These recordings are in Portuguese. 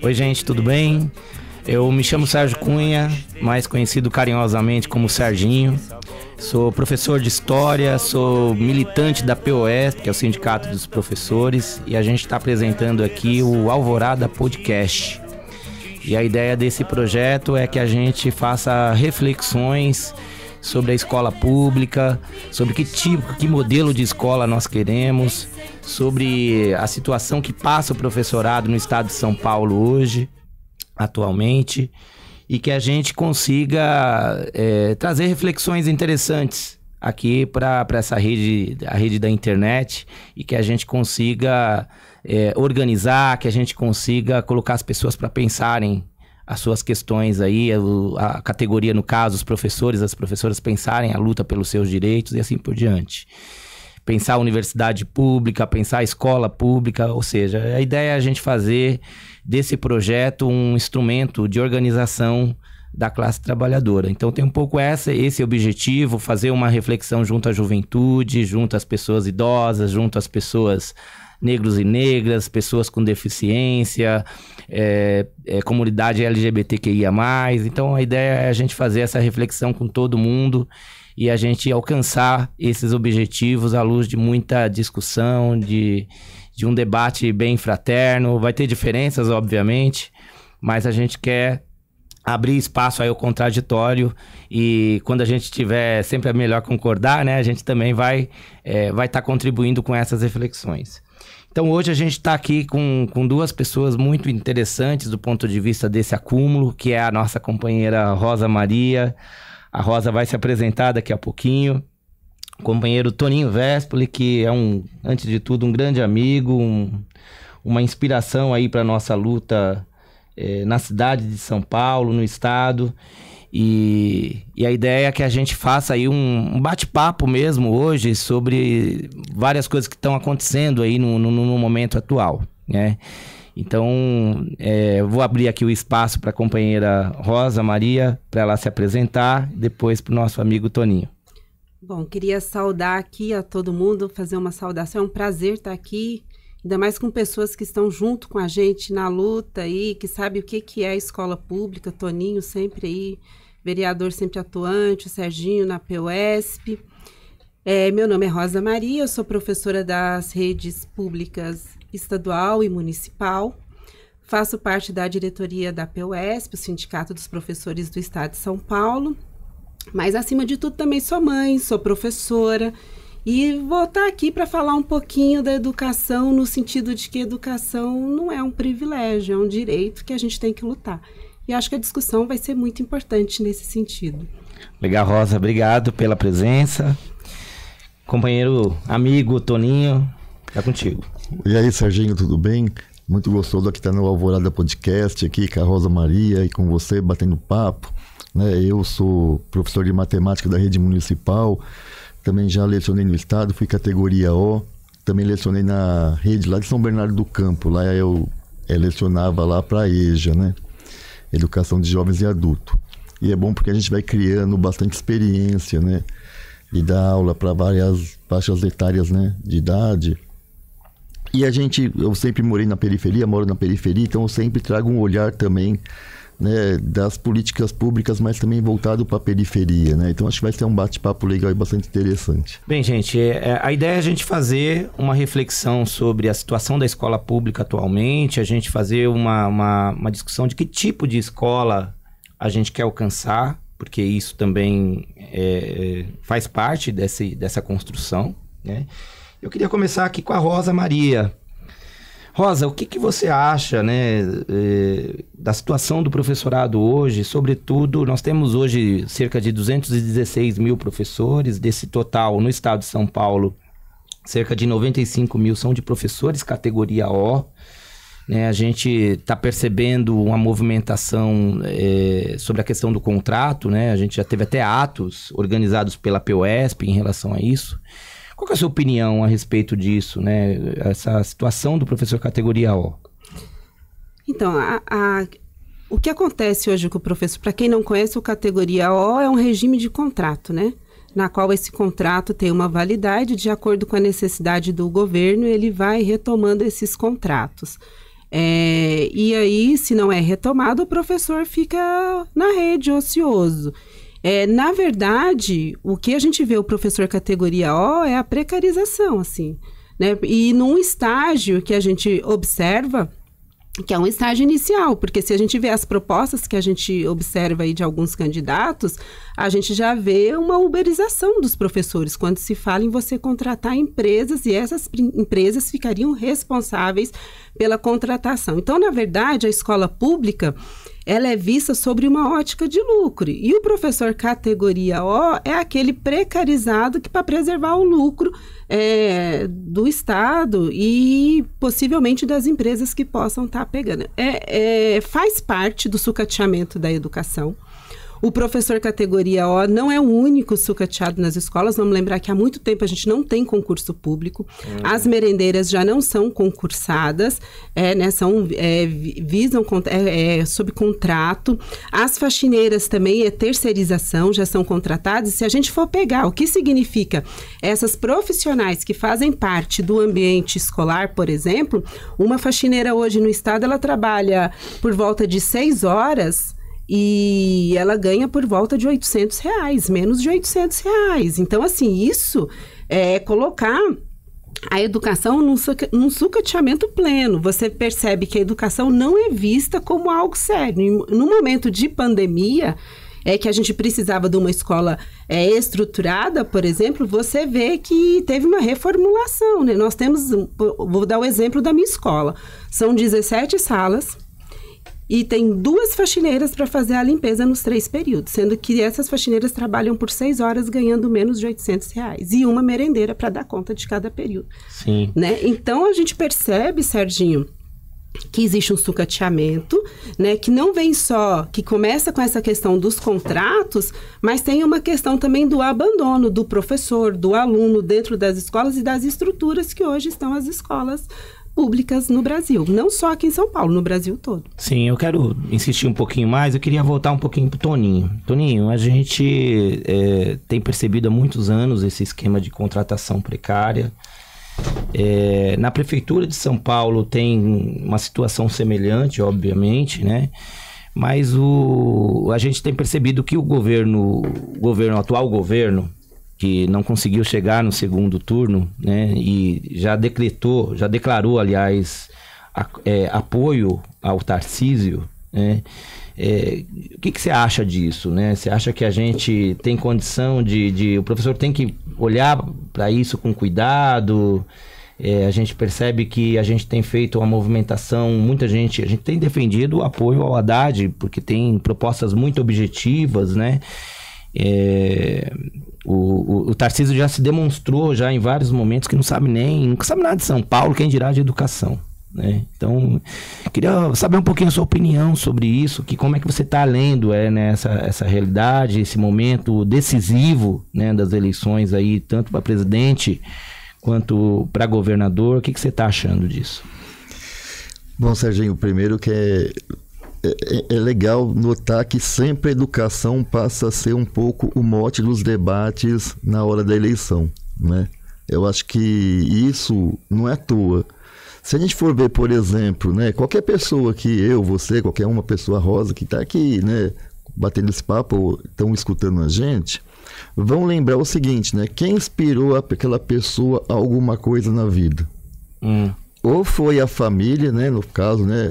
Oi, gente, tudo bem? Eu me chamo Sérgio Cunha, mais conhecido carinhosamente como Serginho. Sou professor de História, sou militante da POS, que é o Sindicato dos Professores, e a gente está apresentando aqui o Alvorada Podcast. E a ideia desse projeto é que a gente faça reflexões sobre a escola pública, sobre que modelo de escola nós queremos, sobre a situação que passa o professorado no estado de São Paulo hoje, atualmente, e que a gente consiga trazer reflexões interessantes aqui para essa rede, a rede da internet, e que a gente consiga organizar, que a gente consiga colocar as pessoas para pensarem as suas questões aí, a categoria, no caso, os professores, as professoras pensarem a luta pelos seus direitos e assim por diante. Pensar a universidade pública, pensar a escola pública, ou seja, a ideia é a gente fazer desse projeto um instrumento de organização da classe trabalhadora. Então tem um pouco esse objetivo, fazer uma reflexão junto à juventude, junto às pessoas idosas, junto às pessoas negros e negras, pessoas com deficiência, comunidade LGBTQIA+. Então a ideia é a gente fazer essa reflexão com todo mundo e a gente alcançar esses objetivos à luz de muita discussão, de um debate bem fraterno. Vai ter diferenças, obviamente, mas a gente quer abrir espaço aí ao contraditório, e quando a gente tiver, sempre é melhor concordar, né? A gente também vai estar contribuindo com essas reflexões. Então hoje a gente está aqui com duas pessoas muito interessantes do ponto de vista desse acúmulo, que é a nossa companheira Rosa Maria. A Rosa vai se apresentar daqui a pouquinho. O companheiro Toninho Vespoli, que é antes de tudo, um grande amigo, uma inspiração aí para a nossa luta na cidade de São Paulo, no estado. E a ideia é que a gente faça aí um bate-papo mesmo hoje sobre várias coisas que estão acontecendo aí no momento atual, né? Então, vou abrir aqui o espaço para a companheira Rosa Maria, para ela se apresentar, depois para o nosso amigo Toninho. Bom, queria saudar aqui a todo mundo, fazer uma saudação, é um prazer estar aqui, ainda mais com pessoas que estão junto com a gente na luta aí, que sabe o que é a escola pública. Toninho sempre aí, vereador sempre atuante, o Serginho na PUESP. Meu nome é Rosa Maria, eu sou professora das redes públicas estadual e municipal, faço parte da diretoria da PUESP, o Sindicato dos Professores do Estado de São Paulo, mas acima de tudo também sou mãe, sou professora, e vou estar aqui para falar um pouquinho da educação, no sentido de que educação não é um privilégio, é um direito que a gente tem que lutar. E acho que a discussão vai ser muito importante nesse sentido. Legal, Rosa, obrigado pela presença. Companheiro, amigo, Toninho, tá contigo. E aí, Serginho, tudo bem? Muito gostoso aqui estar no Alvorada Podcast, aqui com a Rosa Maria e com você, batendo papo, né? Eu sou professor de matemática da rede municipal, também já lecionei no estado, fui categoria O, também lecionei na rede lá de São Bernardo do Campo, lá eu lecionava lá para a EJA, né? Educação de Jovens e Adultos. E é bom porque a gente vai criando bastante experiência, né? De dar aula para várias faixas etárias, né? De idade. E eu sempre morei na periferia, moro na periferia, então eu sempre trago um olhar também, né, das políticas públicas, mas também voltado para a periferia, né? Então acho que vai ser um bate-papo legal e bastante interessante. Bem, gente, a ideia é a gente fazer uma reflexão sobre a situação da escola pública atualmente, a gente fazer uma discussão de que tipo de escola a gente quer alcançar, porque isso também faz parte dessa construção, né? Eu queria começar aqui com a Rosa Maria. Rosa, o que você acha, né, da situação do professorado hoje? Sobretudo, nós temos hoje cerca de 216 mil professores, desse total, no estado de São Paulo, cerca de 95 mil são de professores categoria O, né? A gente está percebendo uma movimentação sobre a questão do contrato, né? A gente já teve até atos organizados pela PUESP em relação a isso. Qual que é a sua opinião a respeito disso, né? Essa situação do professor categoria O? Então, o que acontece hoje com o professor, para quem não conhece, o categoria O é um regime de contrato, né? na qual esse contrato tem uma validade, de acordo com a necessidade do governo, ele vai retomando esses contratos. E aí, se não é retomado, o professor fica na rede, ocioso. Na verdade, o que a gente vê o professor categoria O é a precarização, assim, né? E num estágio que a gente observa, que é um estágio inicial, porque se a gente vê as propostas que a gente observa aí de alguns candidatos, a gente já vê uma uberização dos professores, quando se fala em você contratar empresas, e essas empresas ficariam responsáveis pela contratação. Então, na verdade, a escola pública, ela é vista sobre uma ótica de lucro, e o professor categoria O é aquele precarizado que, para preservar o lucro do Estado e possivelmente das empresas que possam estar pegando. Faz parte do sucateamento da educação. O professor categoria O não é o único sucateado nas escolas. Vamos lembrar que há muito tempo a gente não tem concurso público. As merendeiras já não são concursadas, visam sob contrato. As faxineiras também terceirização, já são contratadas. E se a gente for pegar o que significa essas profissionais que fazem parte do ambiente escolar, por exemplo, uma faxineira hoje no estado, ela trabalha por volta de 6 horas... e ela ganha por volta de R$800, menos de R$800. Então, assim, isso é colocar a educação num sucateamento pleno. Você percebe que a educação não é vista como algo sério. E no momento de pandemia, que a gente precisava de uma escola estruturada, por exemplo, você vê que teve uma reformulação, né? Nós temos, vou dar o exemplo da minha escola, são 17 salas, e tem 2 faxineiras para fazer a limpeza nos 3 períodos, sendo que essas faxineiras trabalham por 6 horas ganhando menos de R$800. E uma merendeira para dar conta de cada período. Sim. Né? Então, a gente percebe, Serginho, que existe um sucateamento, né, que não vem só, que começa com essa questão dos contratos, mas tem uma questão também do abandono do professor, do aluno dentro das escolas e das estruturas que hoje estão as escolas públicas no Brasil, não só aqui em São Paulo, no Brasil todo. Sim, eu quero insistir um pouquinho mais, eu queria voltar um pouquinho pro Toninho. Toninho, a gente tem percebido há muitos anos esse esquema de contratação precária. Na Prefeitura de São Paulo tem uma situação semelhante, obviamente, né? Mas a gente tem percebido que o atual governo, que não conseguiu chegar no segundo turno, né, e já declarou, aliás, apoio ao Tarcísio, né? O que você acha disso, né? Você acha que a gente tem condição o professor tem que olhar para isso com cuidado? A gente percebe que a gente tem feito uma movimentação, a gente tem defendido o apoio ao Haddad, porque tem propostas muito objetivas, né? O Tarcísio já se demonstrou já em vários momentos que não sabe nada de São Paulo, quem dirá de educação, né? Então, queria saber um pouquinho a sua opinião sobre isso, como é que você está lendo essa realidade, esse momento decisivo, né, das eleições aí, tanto para presidente quanto para governador. O que você está achando disso? Bom, Serginho, primeiro que é legal notar que sempre a educação passa a ser um pouco o mote dos debates na hora da eleição, né? Eu acho que isso não é à toa. Se a gente for ver, por exemplo, né, qualquer pessoa que você, qualquer uma pessoa rosa que está aqui, né, batendo esse papo, ou estão escutando a gente, vão lembrar o seguinte, né? Quem inspirou aquela pessoa a alguma coisa na vida? Ou foi a família, né, no caso, né,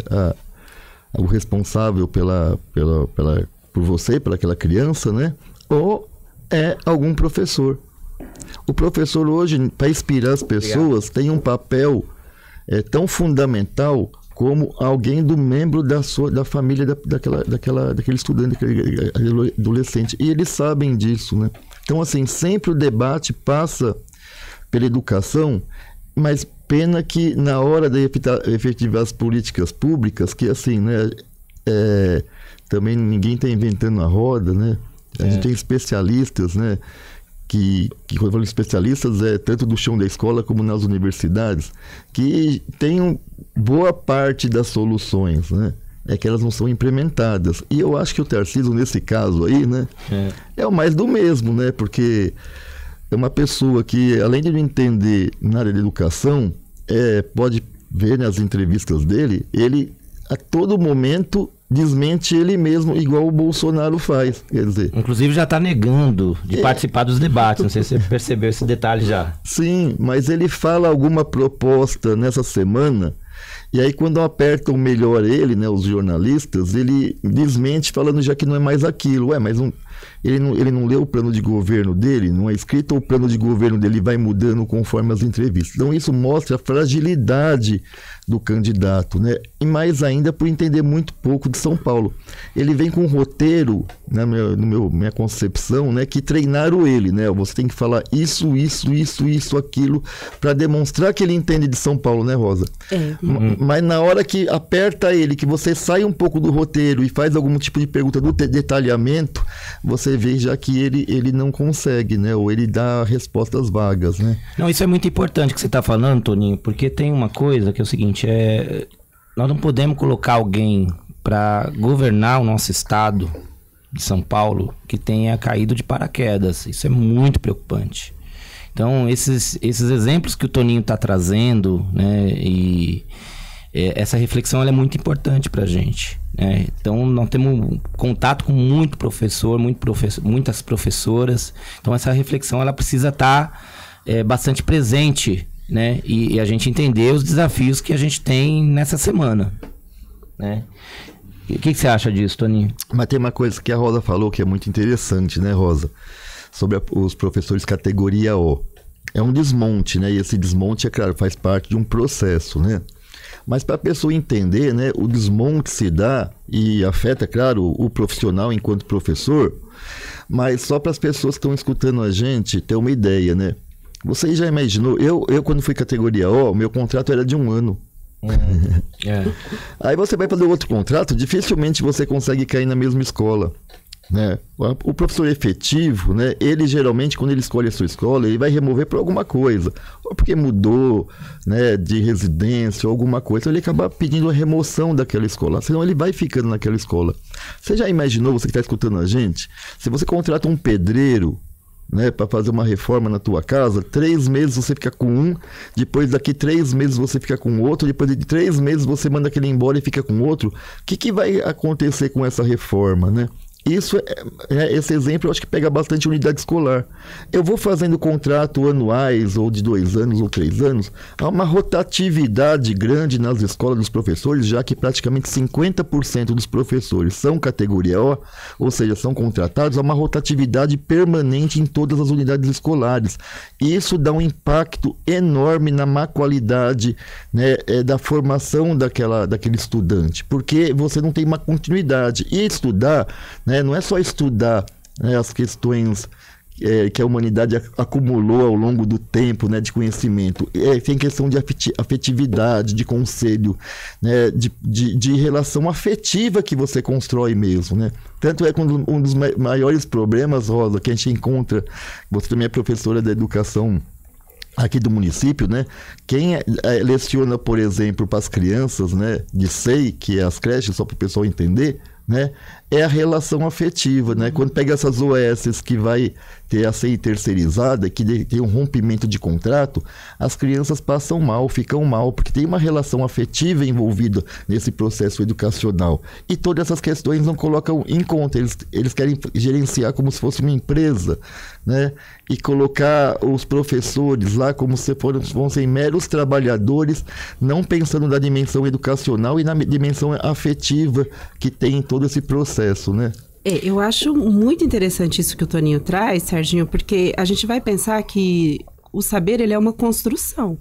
o responsável por você, por aquela criança, né? Ou é algum professor. O professor hoje, para inspirar as pessoas, tem um papel tão fundamental como alguém do membro da família daquele estudante, daquele adolescente. E eles sabem disso, né? Então, assim, sempre o debate passa pela educação, mas pena que na hora de efetivar as políticas públicas, que assim, né, também ninguém está inventando a roda, né? A gente tem especialistas, né, que quando eu falo especialistas, tanto do chão da escola como nas universidades, que têm boa parte das soluções, né? é que elas não são implementadas. E eu acho que o Tarcísio, nesse caso aí, né, é o mais do mesmo, né? Porque é uma pessoa que, além de não entender na área de educação, pode ver nas entrevistas dele, ele a todo momento desmente ele mesmo, igual o Bolsonaro faz, quer dizer... Inclusive já está negando de participar dos debates, não sei se você percebeu esse detalhe já. Sim, mas ele fala alguma proposta nessa semana, e aí quando apertam melhor ele, né, os jornalistas, ele desmente falando já que não é mais aquilo. Mas ele não leu o plano de governo dele, não é escrito, o plano de governo dele vai mudando conforme as entrevistas. Então isso mostra a fragilidade do candidato, né? E mais ainda por entender muito pouco de São Paulo. Ele vem com um roteiro, né, minha concepção, né, que treinaram ele, né? Você tem que falar isso, aquilo, para demonstrar que ele entende de São Paulo, né, Rosa? Mas na hora que aperta ele, que você sai um pouco do roteiro e faz algum tipo de pergunta do detalhamento, você vê já que ele não consegue, né? Ou ele dá respostas vagas, né? Não, isso é muito importante que você está falando, Toninho, porque tem uma coisa que é o seguinte, nós não podemos colocar alguém para governar o nosso estado de São Paulo que tenha caído de paraquedas. Isso é muito preocupante. Então, esses exemplos que o Toninho está trazendo, né, e essa reflexão ela é muito importante para a gente, né? Então, nós temos contato com muito professor, muitas professoras. Então, essa reflexão ela precisa estar bastante presente, né? E a gente entender os desafios que a gente tem nessa semana, né? O que você acha disso, Toninho? Mas tem uma coisa que a Rosa falou que é muito interessante, né, Rosa? Sobre os professores categoria O. É um desmonte, né? E esse desmonte, é claro, faz parte de um processo, né? Mas para a pessoa entender, né, o desmonte se dá e afeta, claro, o profissional enquanto professor, mas só para as pessoas que estão escutando a gente ter uma ideia, né? Você já imaginou? Eu quando fui categoria O, meu contrato era de 1 ano. Aí você vai fazer outro contrato, dificilmente você consegue cair na mesma escola, né? O professor efetivo, né, ele geralmente, quando ele escolhe a sua escola, ele vai remover por alguma coisa, ou porque mudou, né, de residência ou alguma coisa, então ele acaba pedindo a remoção daquela escola, senão ele vai ficando naquela escola. Você já imaginou, você que está escutando a gente, se você contrata um pedreiro, né, para fazer uma reforma na tua casa, 3 meses você fica com um, depois daqui 3 meses você fica com outro, depois de 3 meses você manda aquele embora e fica com outro, o que vai acontecer com essa reforma, né? Esse exemplo eu acho que pega bastante unidade escolar. Eu vou fazendo contrato anuais, ou de 2 anos ou 3 anos, há uma rotatividade grande nas escolas dos professores, já que praticamente 50% dos professores são categoria O, ou seja, são contratados, há uma rotatividade permanente em todas as unidades escolares. E isso dá um impacto enorme na má qualidade, né, da formação daquele estudante, porque você não tem uma continuidade. E estudar, né, não é só estudar, né, as questões que a humanidade acumulou ao longo do tempo, né, de conhecimento. Tem questão de afetividade, de conselho, né, de relação afetiva que você constrói mesmo, né? Tanto é que um dos maiores problemas, Rosa, que a gente encontra, você também é professora da educação aqui do município, né? Quem leciona, por exemplo, para as crianças, né, de SEI, que é as creches, só para o pessoal entender, né, é a relação afetiva, né? Quando pega essas OS que vai ter a SEI terceirizada, que tem um rompimento de contrato, as crianças passam mal, ficam mal, porque tem uma relação afetiva envolvida nesse processo educacional. E todas essas questões não colocam em conta, eles querem gerenciar como se fosse uma empresa, né? E colocar os professores lá como se fossem meros trabalhadores, não pensando na dimensão educacional e na dimensão afetiva que tem em todo esse processo, né? Eu acho muito interessante isso que o Toninho traz, Serginho, porque a gente vai pensar que o saber ele é uma construção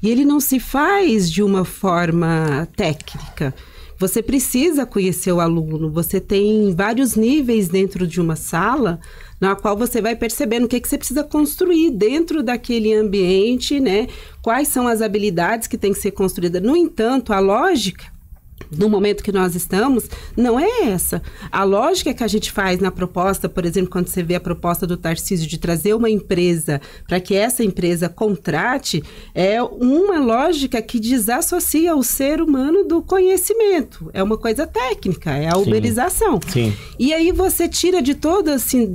e ele não se faz de uma forma técnica. Você precisa conhecer o aluno, você tem vários níveis dentro de uma sala na qual você vai percebendo o que você precisa construir dentro daquele ambiente, né? Quais são as habilidades que têm que ser construídas. No entanto, a lógica no momento que nós estamos, não é essa. A lógica que a gente faz na proposta, por exemplo, quando você vê a proposta do Tarcísio de trazer uma empresa para que essa empresa contrate, é uma lógica que desassocia o ser humano do conhecimento. É uma coisa técnica, é a uberização. Sim. E aí você tira de todo, assim,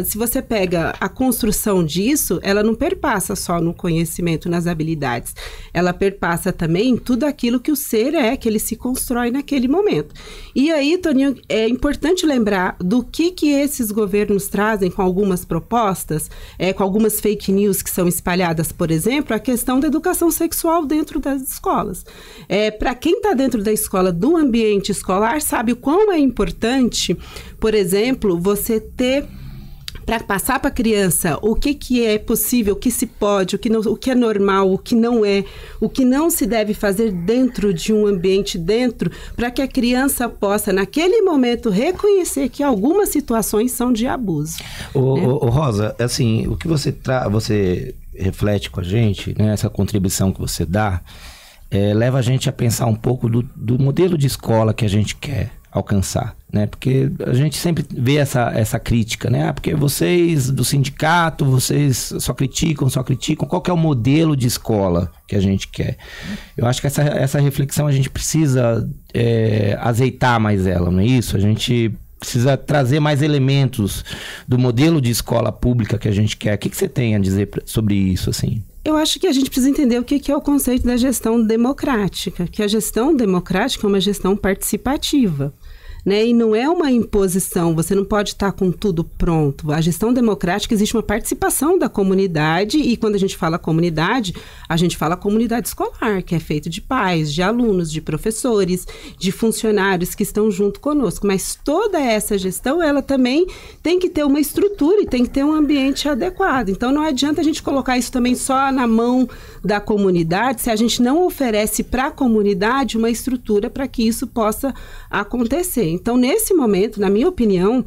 se você pega a construção disso, ela não perpassa só no conhecimento, nas habilidades. Ela perpassa também em tudo aquilo que o ser que ele se constrói naquele momento. E aí, Toninho, é importante lembrar do que esses governos trazem com algumas propostas, com algumas fake news que são espalhadas, por exemplo, a questão da educação sexual dentro das escolas. Para quem está dentro da escola, do ambiente escolar, sabe o quão é importante, por exemplo, você ter, para passar para a criança o que é possível, o que se pode, o que é normal, o que não se deve fazer dentro de um ambiente, para que a criança possa, naquele momento, reconhecer que algumas situações são de abuso. Ô, Rosa, assim, o que você reflete com a gente, né, essa contribuição que você dá, leva a gente a pensar um pouco do modelo de escola que a gente quer alcançar, né? Porque a gente sempre vê essa crítica, né? Porque vocês do sindicato, vocês só criticam, qual que é o modelo de escola que a gente quer? Eu acho que essa reflexão a gente precisa azeitar mais ela, não é isso? A gente precisa trazer mais elementos do modelo de escola pública que a gente quer. O que você tem a dizer sobre isso, assim? Eu acho que a gente precisa entender o que é o conceito da gestão democrática, que a gestão democrática é uma gestão participativa, né? E não é uma imposição, você não pode estar com tudo pronto. A gestão democrática, existe uma participação da comunidade, e quando a gente fala comunidade, a gente fala comunidade escolar, que é feito de pais, de alunos, de professores, de funcionários que estão junto conosco. Mas toda essa gestão, ela também tem que ter uma estrutura e tem que ter um ambiente adequado. Então não adianta a gente colocar isso também só na mão da comunidade, se a gente não oferece para a comunidade uma estrutura para que isso possa acontecer. Então, nesse momento, na minha opinião,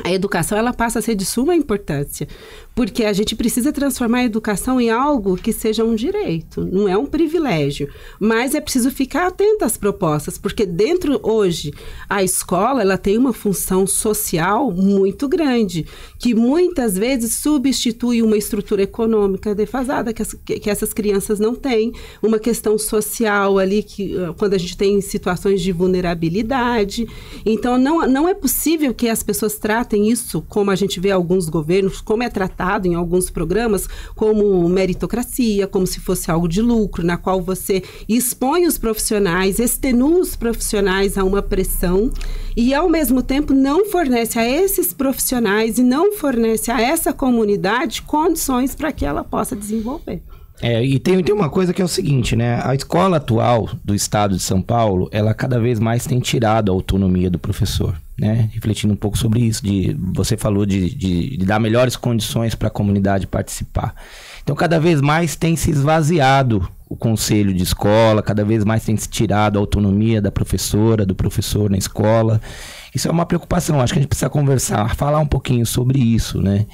a educação ela passa a ser de suma importância, porque a gente precisa transformar a educação em algo que seja um direito, não é um privilégio, mas é preciso ficar atento às propostas, porque dentro, hoje, a escola ela tem uma função social muito grande, que muitas vezes substitui uma estrutura econômica defasada que essas crianças não têm, uma questão social ali, que quando a gente tem situações de vulnerabilidade. Então, não é possível que as pessoas tratem isso, como a gente vê alguns governos, como é tratado em alguns programas, como meritocracia, como se fosse algo de lucro, na qual você expõe os profissionais, extenua os profissionais a uma pressão e, ao mesmo tempo, não fornece a esses profissionais e não fornece a essa comunidade condições para que ela possa desenvolver. E tem uma coisa que é o seguinte, né? A escola atual do estado de São Paulo, ela cada vez mais tem tirado a autonomia do professor, né? Refletindo um pouco sobre isso, você falou de dar melhores condições para a comunidade participar. Então, cada vez mais tem se esvaziado o conselho de escola, cada vez mais tem se tirado a autonomia da professora, do professor na escola. Isso é uma preocupação, acho que a gente precisa conversar, falar um pouquinho sobre isso, né?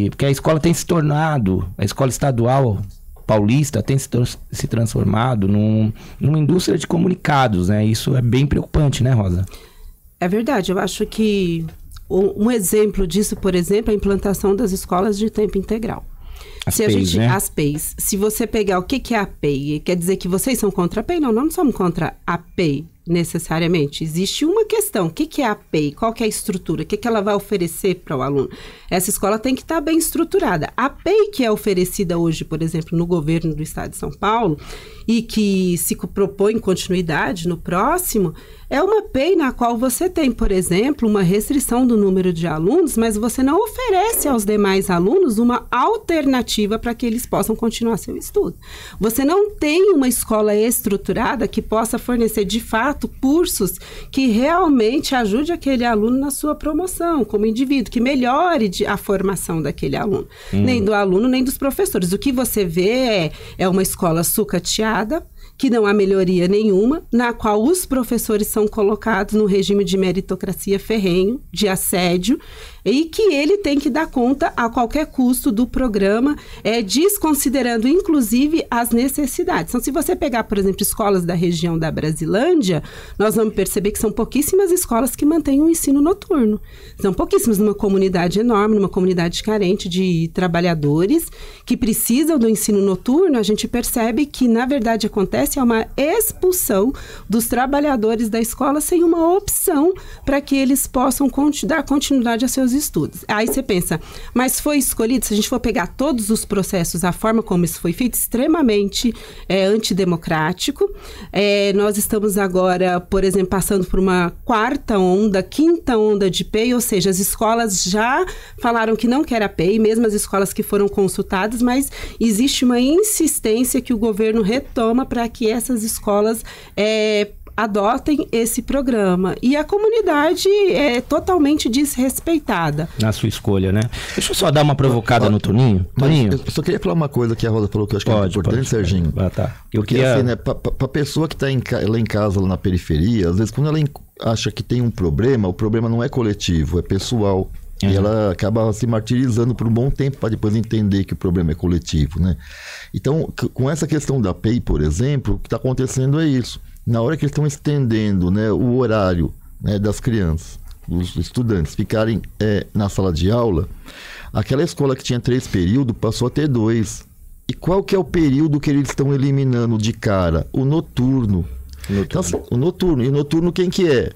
Porque a escola tem se tornado, a escola estadual paulista tem se transformado numa indústria de comunicados, né? Isso é bem preocupante, né, Rosa? É verdade, eu acho que um exemplo disso, por exemplo, é a implantação das escolas de tempo integral. As PEIs. Se você pegar o que é a PEI, quer dizer que vocês são contra a PEI? Não, não somos contra a PEI necessariamente. Existe uma questão, o que é a PEI? Qual que é a estrutura? O que ela vai oferecer para o aluno? Essa escola tem que estar bem estruturada. A PEI que é oferecida hoje, por exemplo, no governo do estado de São Paulo, e que se propõe continuidade no próximo, é uma PEI na qual você tem, por exemplo, uma restrição do número de alunos, mas você não oferece aos demais alunos uma alternativa para que eles possam continuar seu estudo. Você não tem uma escola estruturada que possa fornecer, de fato, cursos que realmente ajude aquele aluno na sua promoção, como indivíduo, que melhore a formação daquele aluno. Nem do aluno, nem dos professores. O que você vê é uma escola sucateada, que não há melhoria nenhuma, na qual os professores são colocados no regime de meritocracia ferrenho, de assédio, e que ele tem que dar conta a qualquer custo do programa, desconsiderando inclusive as necessidades. Então, se você pegar, por exemplo, escolas da região da Brasilândia, nós vamos perceber que são pouquíssimas escolas que mantêm um ensino noturno. São pouquíssimas numa comunidade enorme, numa comunidade carente de trabalhadores que precisam do ensino noturno. A gente percebe que, na verdade, acontece uma expulsão dos trabalhadores da escola sem uma opção para que eles possam dar continuidade a seus estudos. Aí você pensa, mas foi escolhido, se a gente for pegar todos os processos, a forma como isso foi feito, extremamente antidemocrático. Nós estamos agora, por exemplo, passando por uma quinta onda de PEI, ou seja, as escolas já falaram que não quer a PEI, mesmo as escolas que foram consultadas, mas existe uma insistência que o governo retoma para que essas escolas adotem esse programa. E a comunidade é totalmente desrespeitada. Na sua escolha, né? Deixa eu só dar uma provocada no Toninho. Toninho. Eu só queria falar uma coisa que a Rosa falou que eu acho que é importante, Serginho. Tá. Porque assim, né, pra pessoa que tá lá em casa, lá na periferia, às vezes quando ela acha que tem um problema, o problema não é coletivo, é pessoal. E ela acaba se martirizando por um bom tempo para depois entender que o problema é coletivo, né? Então, com essa questão da PEI, por exemplo, o que está acontecendo é isso. Na hora que eles estão estendendo, né, o horário, né, das crianças, dos estudantes ficarem na sala de aula, aquela escola que tinha 3 períodos passou a ter 2. E qual que é o período que eles estão eliminando de cara? O noturno. Então, assim, o noturno. E o noturno quem que é?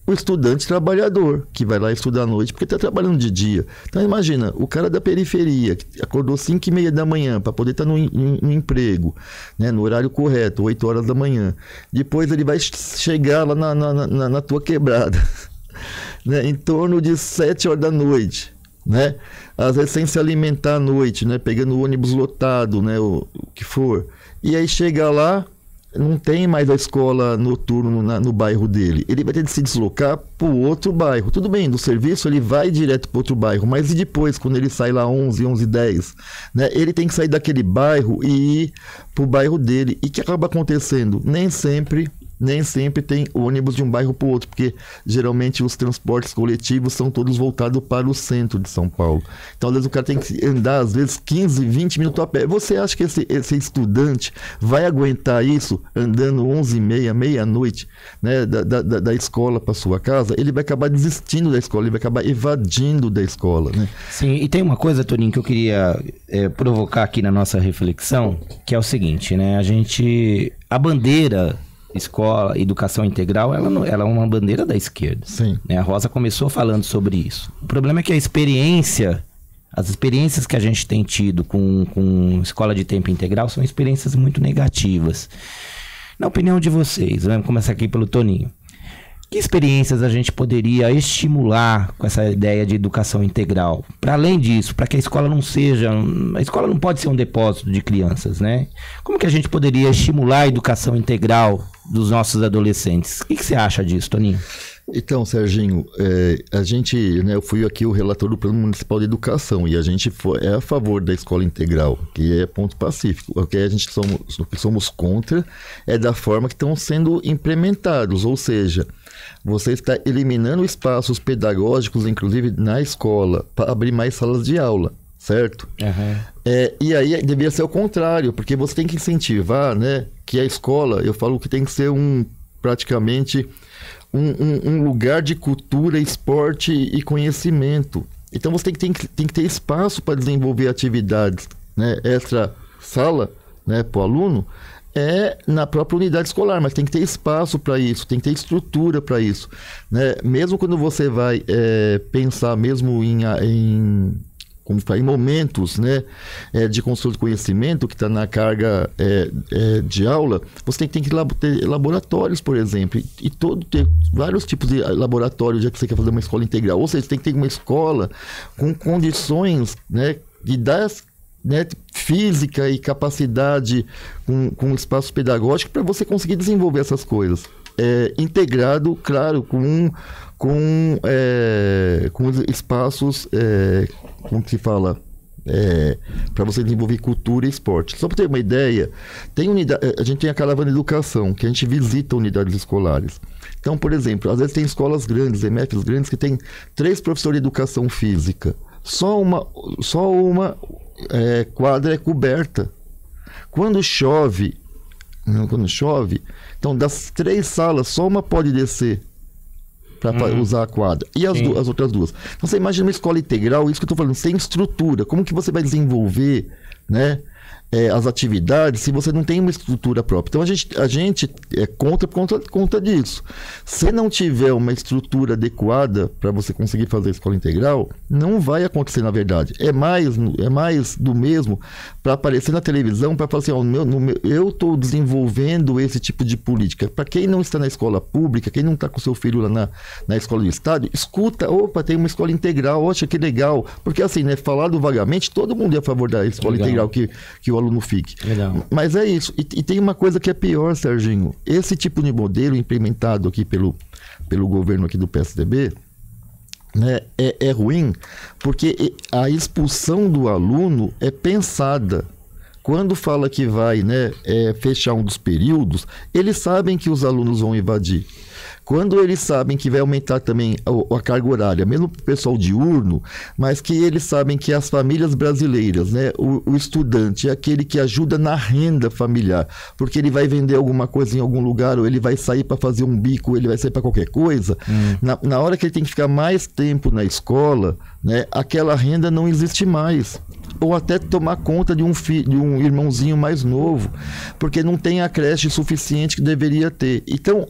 O estudante trabalhador, que vai lá estudar à noite, porque está trabalhando de dia. Então, imagina, o cara da periferia, que acordou 5h30 da manhã para poder estar no emprego, né, no horário correto, 8 horas da manhã. Depois ele vai chegar lá na tua quebrada, né, em torno de 7 horas da noite, né? Às vezes sem se alimentar à noite, né, pegando o ônibus lotado, né, o que for. E aí chega lá, não tem mais a escola noturna no bairro dele. Ele vai ter de se deslocar para o outro bairro. Tudo bem, do serviço ele vai direto para outro bairro, mas e depois, quando ele sai lá 11h10, né? Ele tem que sair daquele bairro e ir para o bairro dele. E o que acaba acontecendo? Nem sempre tem ônibus de um bairro para o outro, porque geralmente os transportes coletivos são todos voltados para o centro de São Paulo. Então, às vezes, o cara tem que andar, às vezes, 15, 20 minutos a pé. Você acha que esse estudante vai aguentar isso andando 11h30, meia-noite, né, da escola para sua casa? Ele vai acabar desistindo da escola, ele vai acabar evadindo da escola, né? Sim, e tem uma coisa, Toninho, que eu queria provocar aqui na nossa reflexão, que é o seguinte, né? A bandeira escola, educação integral, ela é uma bandeira da esquerda. Sim. Né? A Rosa começou falando sobre isso. O problema é que as experiências que a gente tem tido com escola de tempo integral são experiências muito negativas. Na opinião de vocês, vamos começar aqui pelo Toninho. Que experiências a gente poderia estimular com essa ideia de educação integral? Para além disso, para que a escola não seja... A escola não pode ser um depósito de crianças, né? Como que a gente poderia estimular a educação integral dos nossos adolescentes? O que você acha disso, Toninho? Então, Serginho, eu fui aqui o relator do Plano Municipal de Educação e a gente é a favor da escola integral, que é ponto pacífico. O que somos contra é da forma que estão sendo implementados, ou seja, você está eliminando espaços pedagógicos, inclusive na escola, para abrir mais salas de aula, certo? Uhum. E aí devia ser o contrário, porque você tem que incentivar, né, que a escola, eu falo que tem que ser praticamente um lugar de cultura, esporte e conhecimento. Então você tem que ter espaço para desenvolver atividades, né, extra sala, né, para o aluno, na própria unidade escolar, mas tem que ter espaço para isso, tem que ter estrutura para isso, né? Mesmo quando você vai pensar mesmo em momentos, né, de construção de conhecimento, que está na carga de aula, você tem que ter laboratórios, por exemplo, e ter vários tipos de laboratórios, já que você quer fazer uma escola integral. Ou seja, você tem que ter uma escola com condições, né, de dar, né, física e capacidade com espaço pedagógico para você conseguir desenvolver essas coisas. Integrado, claro, com espaços, como se fala, para você desenvolver cultura e esporte. Só para ter uma ideia, a gente tem a Caravana Educação, que a gente visita unidades escolares. Então, por exemplo, às vezes tem escolas grandes, EMEFs grandes, que tem 3 professores de educação física. Só uma quadra é coberta. Quando chove, então das 3 salas, só uma pode descer para usar a quadra. E as outras 2. Então você imagina uma escola integral, isso que eu estou falando, sem estrutura. Como que você vai desenvolver, né, as atividades se você não tem uma estrutura própria? Então a gente é contra por conta disso. Se não tiver uma estrutura adequada para você conseguir fazer a escola integral, não vai acontecer, na verdade. É mais do mesmo para aparecer na televisão, para falar assim, eu estou desenvolvendo esse tipo de política. Para quem não está na escola pública, quem não está com seu filho lá na escola do estado, escuta, tem uma escola integral, acha que legal. Porque assim, né, falado vagamente, todo mundo é a favor da escola integral que o aluno fique. Legal. Mas é isso. E tem uma coisa que é pior, Serginho. Esse tipo de modelo implementado aqui pelo governo aqui do PSDB, né, é ruim, porque a expulsão do aluno é pensada. Quando fala que vai, né, fechar um dos períodos, eles sabem que os alunos vão invadir. Quando eles sabem que vai aumentar também a carga horária, mesmo para o pessoal diurno, mas que eles sabem que as famílias brasileiras, né, o estudante é aquele que ajuda na renda familiar, porque ele vai vender alguma coisa em algum lugar, ou ele vai sair para fazer um bico, ou ele vai sair para qualquer coisa, na hora que ele tem que ficar mais tempo na escola, né, aquela renda não existe mais. Ou até tomar conta de um irmãozinho mais novo, porque não tem a creche suficiente que deveria ter. Então,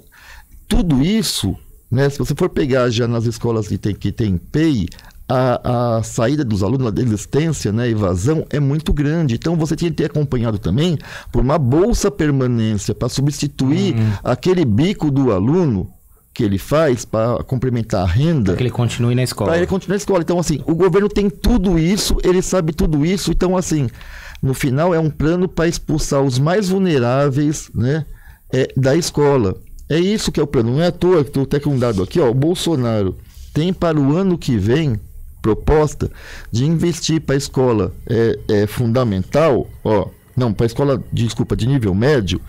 tudo isso, né, se você for pegar já nas escolas que tem PEI, a saída dos alunos, a desistência, né, a evasão é muito grande. Então você tinha que ter acompanhado também por uma bolsa permanência para substituir aquele bico do aluno que ele faz para complementar a renda. Para que ele continue na escola. Para ele continuar na escola. Então, assim, o governo tem tudo isso, ele sabe tudo isso. Então, assim, no final é um plano para expulsar os mais vulneráveis, né, da escola. É isso que é o plano. Não é à toa que estou até com um dado aqui, ó, o Bolsonaro tem para o ano que vem proposta de investir para a escola fundamental, para a escola, de nível médio,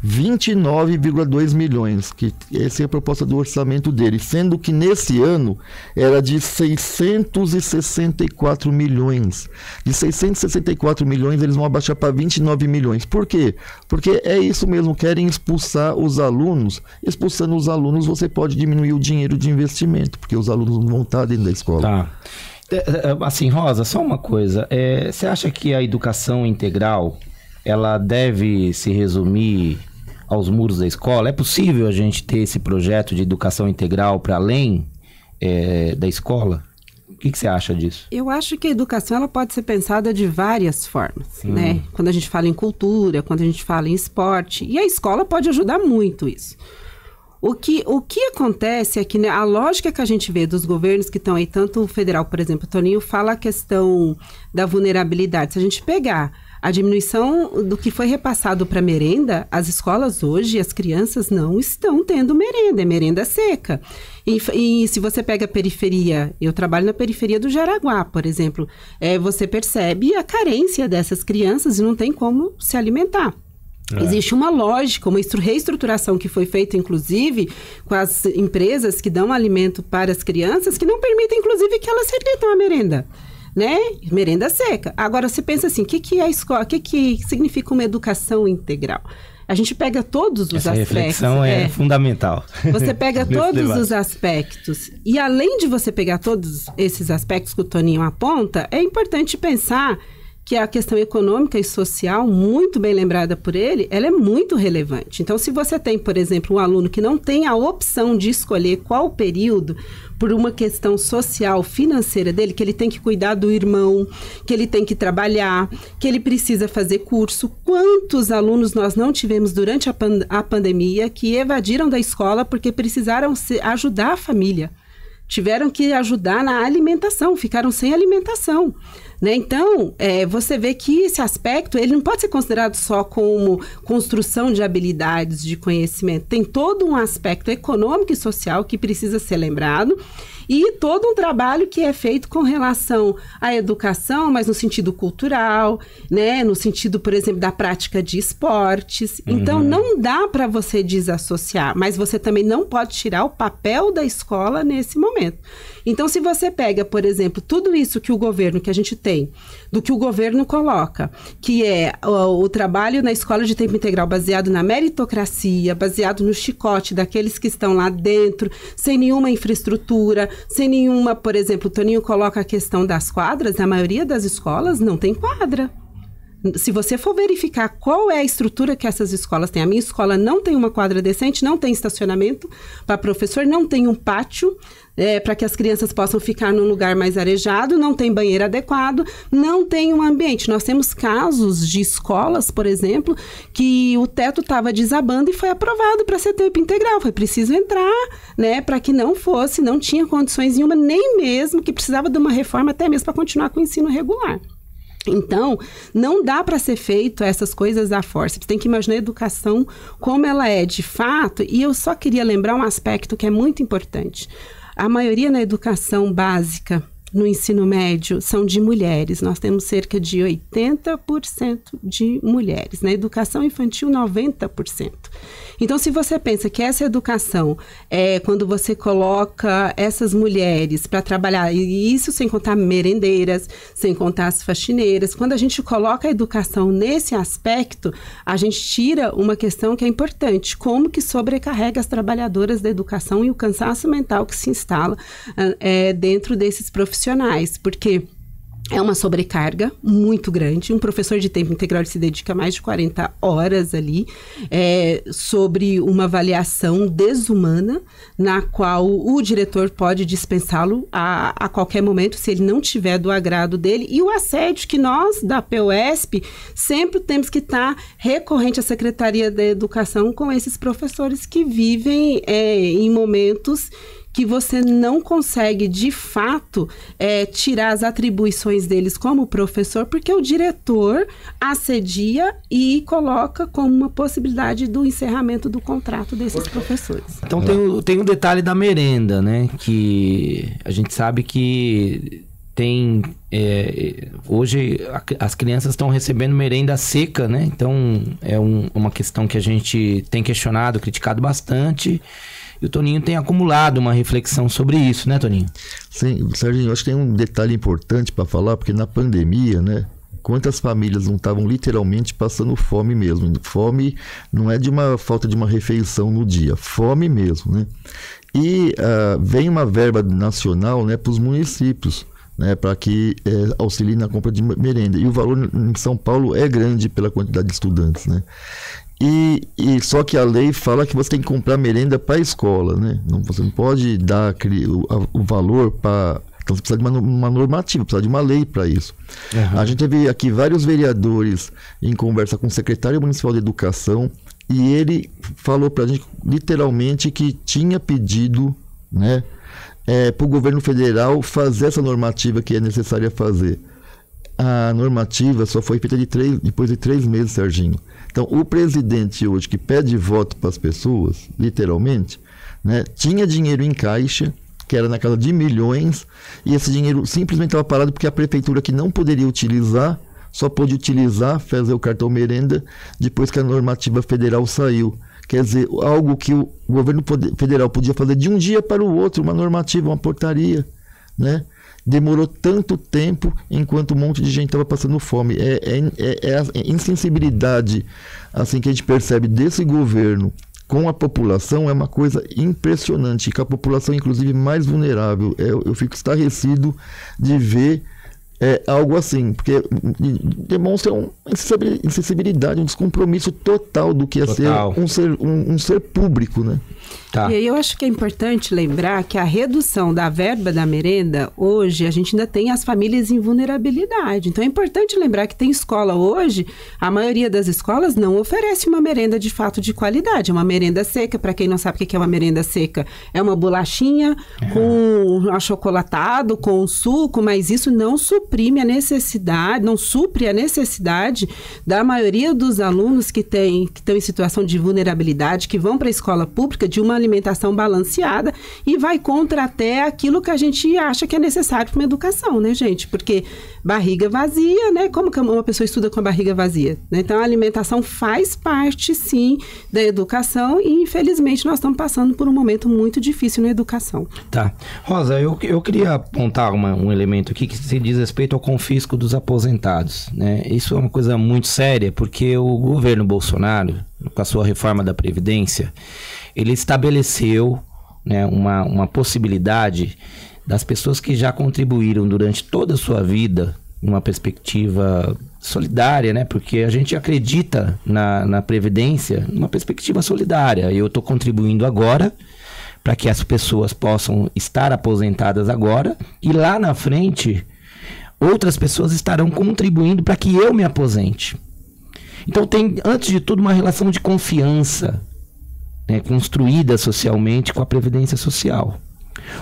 29,2 milhões, que essa é a proposta do orçamento dele, sendo que nesse ano era de 664 milhões. De 664 milhões eles vão abaixar para 29 milhões. Por quê? Porque é isso mesmo, querem expulsar os alunos. Expulsando os alunos, você pode diminuir o dinheiro de investimento, porque os alunos não vão estar dentro da escola. Tá. Assim, Rosa, só uma coisa. Você acha que a educação integral ela deve se resumir aos muros da escola? É possível a gente ter esse projeto de educação integral para além da escola? O que você acha disso? Eu acho que a educação ela pode ser pensada de várias formas, né? Quando a gente fala em cultura, quando a gente fala em esporte, e a escola pode ajudar muito isso. O que acontece é que, né, a lógica que a gente vê dos governos que estão aí, tanto o federal, por exemplo, o Toninho fala a questão da vulnerabilidade. Se a gente pegar a diminuição do que foi repassado para merenda, as escolas hoje, as crianças não estão tendo merenda, é merenda seca. E se você pega a periferia, eu trabalho na periferia do Jaraguá, por exemplo, você percebe a carência dessas crianças e não tem como se alimentar. Existe uma lógica, uma reestruturação que foi feita, inclusive, com as empresas que dão alimento para as crianças, que não permitem, inclusive, que elas repitam a merenda. Né? Merenda seca. Agora, você pensa assim, o que é a escola? O que significa uma educação integral? A gente pega todos os aspectos. Essa reflexão é fundamental. Você pega todos os aspectos. E além de você pegar todos esses aspectos que o Toninho aponta, é importante pensar que a questão econômica e social, muito bem lembrada por ele, ela é muito relevante. Então, se você tem, por exemplo, um aluno que não tem a opção de escolher qual período, por uma questão social, financeira dele, que ele tem que cuidar do irmão, que ele tem que trabalhar, que ele precisa fazer curso. Quantos alunos nós não tivemos durante a pandemia que evadiram da escola porque precisaram ajudar a família? Tiveram que ajudar na alimentação, ficaram sem alimentação. né? Então, você vê que esse aspecto, ele não pode ser considerado só como construção de habilidades, de conhecimento. Tem todo um aspecto econômico e social que precisa ser lembrado, e todo um trabalho que é feito com relação à educação, mas no sentido cultural, né? No sentido, por exemplo, da prática de esportes. Então, não dá para você desassociar, mas você também não pode tirar o papel da escola nesse momento. Então, se você pega, por exemplo, tudo isso que a gente tem, do que o governo coloca, que é o trabalho na escola de tempo integral baseado na meritocracia, baseado no chicote daqueles que estão lá dentro, sem nenhuma infraestrutura, sem nenhuma, por exemplo, o Toninho coloca a questão das quadras, na maioria das escolas não tem quadra. Se você for verificar qual é a estrutura que essas escolas têm, a minha escola não tem uma quadra decente, não tem estacionamento para professor, não tem um pátio para que as crianças possam ficar num lugar mais arejado, não tem banheiro adequado, não tem um ambiente. Nós temos casos de escolas, por exemplo, que o teto estava desabando e foi aprovado para ser tempo integral. Foi preciso entrar, né, para que não tinha condições nenhuma, nem mesmo que precisava de uma reforma até mesmo para continuar com o ensino regular. Então, não dá para ser feito essas coisas à força. Você tem que imaginar a educação como ela é de fato. E eu só queria lembrar um aspecto que é muito importante. A maioria na educação básica, no ensino médio, são de mulheres. Nós temos cerca de 80% de mulheres. Na educação infantil, 90%. Então, se você pensa que essa educação quando você coloca essas mulheres para trabalhar, e isso sem contar merendeiras, sem contar as faxineiras, quando a gente coloca a educação nesse aspecto, a gente tira uma questão que é importante, como que sobrecarrega as trabalhadoras da educação e o cansaço mental que se instala dentro desses profissionais, porque é uma sobrecarga muito grande. Um professor de tempo integral se dedica mais de 40 horas ali sobre uma avaliação desumana, na qual o diretor pode dispensá-lo a qualquer momento, se ele não tiver do agrado dele. E o assédio que nós, da PUESP, sempre temos que estar recorrente à Secretaria da Educação com esses professores que vivem em momentos que você não consegue, de fato, tirar as atribuições deles como professor, porque o diretor assedia e coloca como uma possibilidade do encerramento do contrato desses professores. Então tem um detalhe da merenda, né? Que a gente sabe que tem... hoje as crianças estão recebendo merenda seca, né? Então é uma questão que a gente tem questionado, criticado bastante. E o Toninho tem acumulado uma reflexão sobre isso, né, Toninho? Sim, Serginho, eu acho que tem um detalhe importante para falar, porque na pandemia, né, quantas famílias não estavam literalmente passando fome mesmo? Fome não é de uma falta de uma refeição no dia, fome mesmo, né? E vem uma verba nacional, né, para os municípios, né, para que auxiliem na compra de merenda. E o valor em São Paulo é grande pela quantidade de estudantes, né? E só que a lei fala que você tem que comprar merenda para a escola, né? Você não pode dar o valor para... Então você precisa de uma normativa, precisa de uma lei para isso. Uhum. A gente teve aqui vários vereadores em conversa com o secretário municipal de educação, e ele falou para a gente literalmente que tinha pedido, né, para o governo federal fazer essa normativa que é necessária fazer. A normativa só foi feita depois de 3 meses, Serginho. Então, o presidente hoje que pede voto para as pessoas, literalmente, né, tinha dinheiro em caixa, que era na casa de milhões, e esse dinheiro simplesmente estava parado porque a prefeitura, que não poderia utilizar, só pôde utilizar, fazer o cartão merenda, depois que a normativa federal saiu. Quer dizer, algo que o governo federal podia fazer de um dia para o outro, uma normativa, uma portaria, né? Demorou tanto tempo enquanto um monte de gente estava passando fome. É a insensibilidade assim, que a gente percebe desse governo com a população, é uma coisa impressionante, que a população, inclusive, mais vulnerável. Eu fico estarrecido de ver algo assim, porque demonstra uma insensibilidade, um descompromisso total do que é ser um ser público, né? Tá. E aí eu acho que é importante lembrar que a redução da verba da merenda, hoje, a gente ainda tem as famílias em vulnerabilidade. Então é importante lembrar que tem escola hoje, a maioria das escolas não oferece uma merenda de fato de qualidade. É uma merenda seca, para quem não sabe o que é uma merenda seca, é uma bolachinha com achocolatado, com suco, mas isso não suprime a necessidade, não supre a necessidade da maioria dos alunos que estão em situação de vulnerabilidade, que vão para a escola pública, de uma alimentação balanceada, e vai contra até aquilo que a gente acha que é necessário para uma educação, né, gente? Porque barriga vazia, né? Como que uma pessoa estuda com a barriga vazia? Né? Então, a alimentação faz parte, sim, da educação e, infelizmente, nós estamos passando por um momento muito difícil na educação. Tá. Rosa, eu queria apontar um elemento aqui que se diz respeito ao confisco dos aposentados, né? Isso é uma coisa muito séria, porque o governo Bolsonaro, com a sua reforma da Previdência, ele estabeleceu, né, uma possibilidade das pessoas que já contribuíram durante toda a sua vida, numa perspectiva solidária, né? Porque a gente acredita na Previdência numa perspectiva solidária. Eu estou contribuindo agora para que as pessoas possam estar aposentadas agora e lá na frente outras pessoas estarão contribuindo para que eu me aposente. Então tem, antes de tudo, uma relação de confiança, né, construída socialmente com a Previdência Social.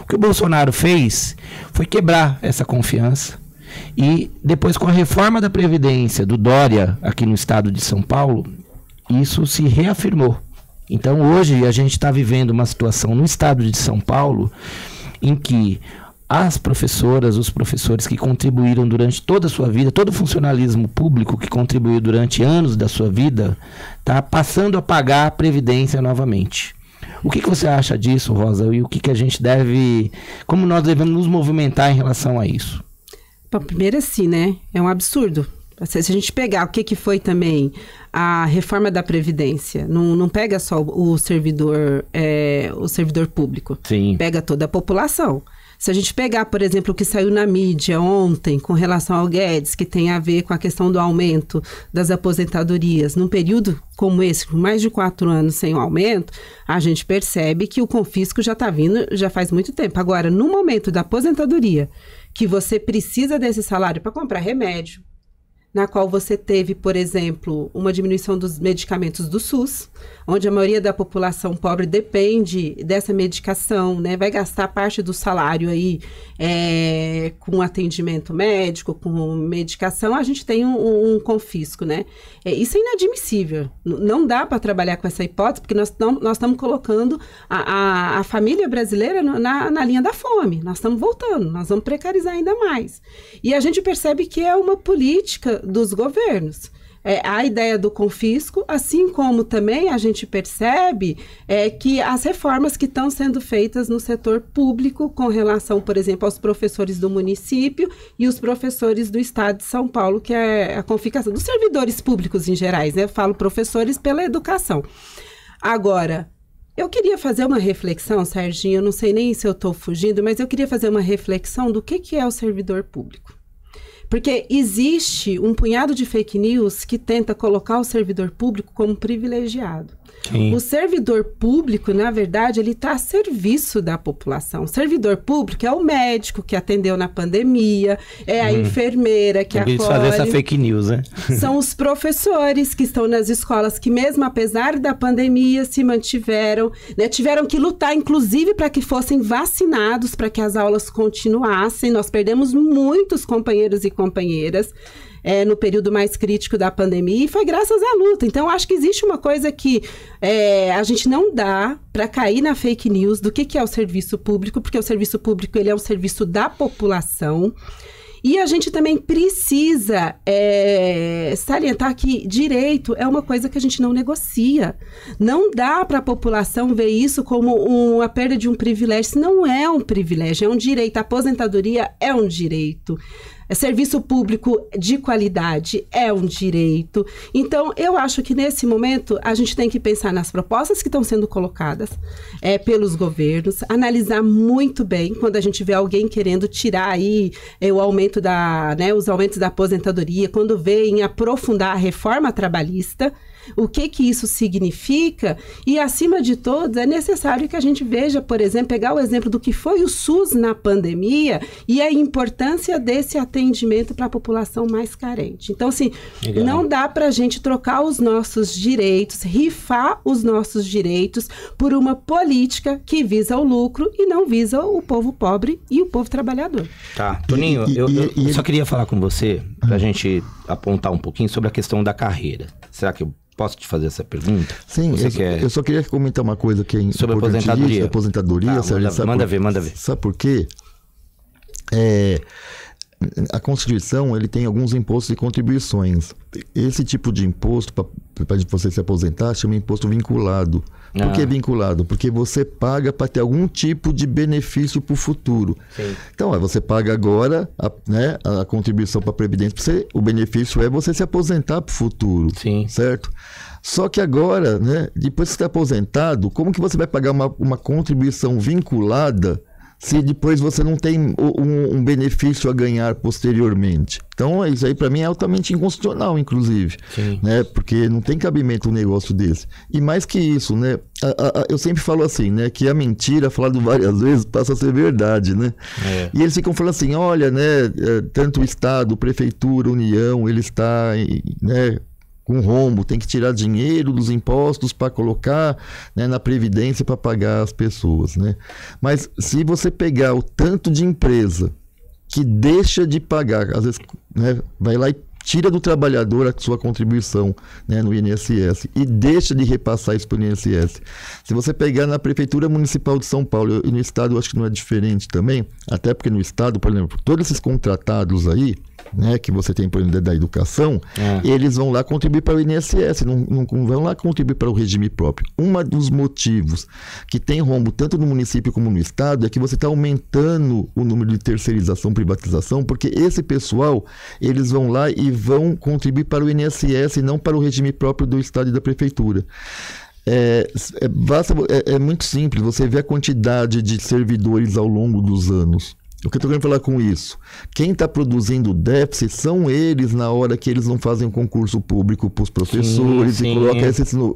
O que o Bolsonaro fez foi quebrar essa confiança e depois, com a reforma da Previdência do Dória aqui no estado de São Paulo, isso se reafirmou. Então hoje a gente está vivendo uma situação no estado de São Paulo em que as professoras, os professores que contribuíram durante toda a sua vida, todo o funcionalismo público que contribuiu durante anos da sua vida, está passando a pagar a Previdência novamente. O que você acha disso, Rosa? E o que a gente deve, como nós devemos nos movimentar em relação a isso? Bom, primeiro assim, né? É um absurdo. Se a gente pegar o que foi também a reforma da Previdência, não pega só o servidor público, Sim. Pega toda a população. Se a gente pegar, por exemplo, o que saiu na mídia ontem com relação ao Guedes, que tem a ver com a questão do aumento das aposentadorias, num período como esse, com mais de 4 anos sem o aumento, a gente percebe que o confisco já está vindo já faz muito tempo. Agora, no momento da aposentadoria, que você precisa desse salário para comprar remédio, na qual você teve, por exemplo, uma diminuição dos medicamentos do SUS, onde a maioria da população pobre depende dessa medicação, né? Vai gastar parte do salário aí com atendimento médico, com medicação, a gente tem um confisco, né? Isso é inadmissível. Não dá para trabalhar com essa hipótese, porque nós estamos colocando a família brasileira na linha da fome. Nós estamos voltando, nós vamos precarizar ainda mais. E a gente percebe que é uma política dos governos. A ideia do confisco, assim como também a gente percebe que as reformas que estão sendo feitas no setor público com relação, por exemplo, aos professores do município e os professores do estado de São Paulo, que é a confiscação dos servidores públicos em gerais, né? Eu falo professores pela educação. Agora, eu queria fazer uma reflexão, Serginho, eu não sei nem se eu estou fugindo, mas eu queria fazer uma reflexão do que é o servidor público. Porque existe um punhado de fake news que tenta colocar o servidor público como privilegiado. Sim. O servidor público, na verdade, ele está a serviço da população. O servidor público é o médico que atendeu na pandemia, é a enfermeira que acolhe. Fazer essa fake news, né? São os professores que estão nas escolas que, mesmo apesar da pandemia, se mantiveram, né? Tiveram que lutar, inclusive, para que fossem vacinados, para que as aulas continuassem. Nós perdemos muitos companheiros e companheiras no período mais crítico da pandemia, e foi graças à luta. Então, acho que existe uma coisa que a gente não dá para cair na fake news do que é o serviço público, porque o serviço público ele é um serviço da população. E a gente também precisa salientar que direito é uma coisa que a gente não negocia. Não dá para a população ver isso como uma perda de um privilégio. Isso não é um privilégio, é um direito. A aposentadoria é um direito. Serviço público de qualidade é um direito. Então, eu acho que nesse momento a gente tem que pensar nas propostas que estão sendo colocadas pelos governos, analisar muito bem quando a gente vê alguém querendo tirar aí o aumento os aumentos da aposentadoria, quando vê em aprofundar a reforma trabalhista, o que isso significa, e acima de tudo é necessário que a gente veja, por exemplo, pegar o exemplo do que foi o SUS na pandemia e a importância desse atendimento para a população mais carente. Então, assim, legal. Não dá para a gente trocar os nossos direitos, rifar os nossos direitos por uma política que visa o lucro e não visa o povo pobre e o povo trabalhador. Tá, Toninho, eu só queria falar com você, para a gente apontar um pouquinho sobre a questão da carreira. Será que eu posso te fazer essa pergunta? Sim, eu só queria comentar uma coisa que é sobre aposentadoria. Aposentadoria, Sérgio, manda ver. Sabe por quê? A Constituição, ele tem alguns impostos e contribuições. Esse tipo de imposto, para você se aposentar, chama imposto vinculado. Por que vinculado? Porque você paga para ter algum tipo de benefício para o futuro. Sim. Então, você paga agora a contribuição para a Previdência, o benefício é você se aposentar para o futuro. Sim. Certo? Só que agora, depois que você está aposentado, como que você vai pagar uma contribuição vinculada se depois você não tem um benefício a ganhar posteriormente? Então, isso aí para mim é altamente inconstitucional, inclusive. Sim. Porque não tem cabimento um negócio desse. E mais que isso, eu sempre falo assim, que a mentira, falado várias vezes, passa a ser verdade, E eles ficam falando assim, olha, tanto o Estado, Prefeitura, União, ele está, com rombo, tem que tirar dinheiro dos impostos para colocar na Previdência para pagar as pessoas, Mas se você pegar o tanto de empresa que deixa de pagar, às vezes vai lá e tira do trabalhador a sua contribuição no INSS e deixa de repassar isso para o INSS. Se você pegar na Prefeitura Municipal de São Paulo, e no Estado eu acho que não é diferente também, até porque no Estado, por exemplo, todos esses contratados aí, que você tem, por exemplo, da educação, eles vão lá contribuir para o INSS, não vão lá contribuir para o regime próprio. Um dos motivos que tem rombo tanto no município como no Estado é que você está aumentando o número de terceirização, privatização, porque esse pessoal, eles vão lá e vão contribuir para o INSS e não para o regime próprio do Estado e da Prefeitura. É muito simples, você vê a quantidade de servidores ao longo dos anos. O que eu estou querendo falar com isso? Quem está produzindo déficit são eles na hora que eles não fazem um concurso público para os professores e colocam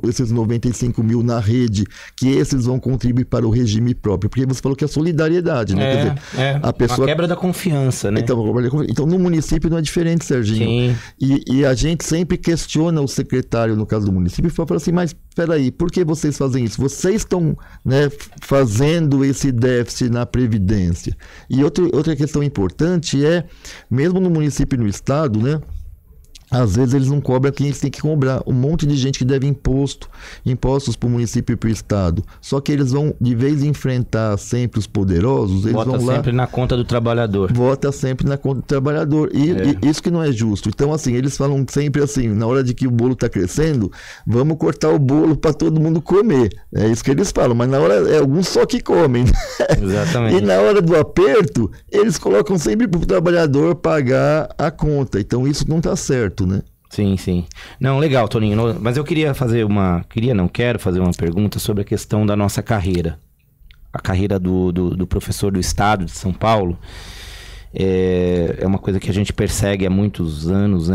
esses 95 mil na rede, que esses vão contribuir para o regime próprio. Porque você falou que é solidariedade, Quer dizer, a pessoa... Uma quebra da confiança, Então, no município não é diferente, Serginho. E a gente sempre questiona o secretário, no caso do município, e fala assim, mas peraí, por que vocês fazem isso? Vocês estão fazendo esse déficit na Previdência. E outra questão importante mesmo no município e no Estado, às vezes eles não cobram quem eles têm que cobrar. Um monte de gente que deve impostos para o município e para o Estado. Só que eles vão, de vez em enfrentar sempre os poderosos, eles vão lá... Bota sempre na conta do trabalhador. Bota sempre na conta do trabalhador. E isso que não é justo. Então, assim, eles falam sempre assim, na hora de que o bolo está crescendo, vamos cortar o bolo para todo mundo comer. É isso que eles falam. Mas na hora, alguns só que comem. Exatamente. E na hora do aperto, eles colocam sempre para o trabalhador pagar a conta. Então, isso não está certo. Sim. Não, legal, Toninho. Mas eu quero fazer uma pergunta sobre a questão da nossa carreira. A carreira do professor do Estado de São Paulo é uma coisa que a gente persegue há muitos anos,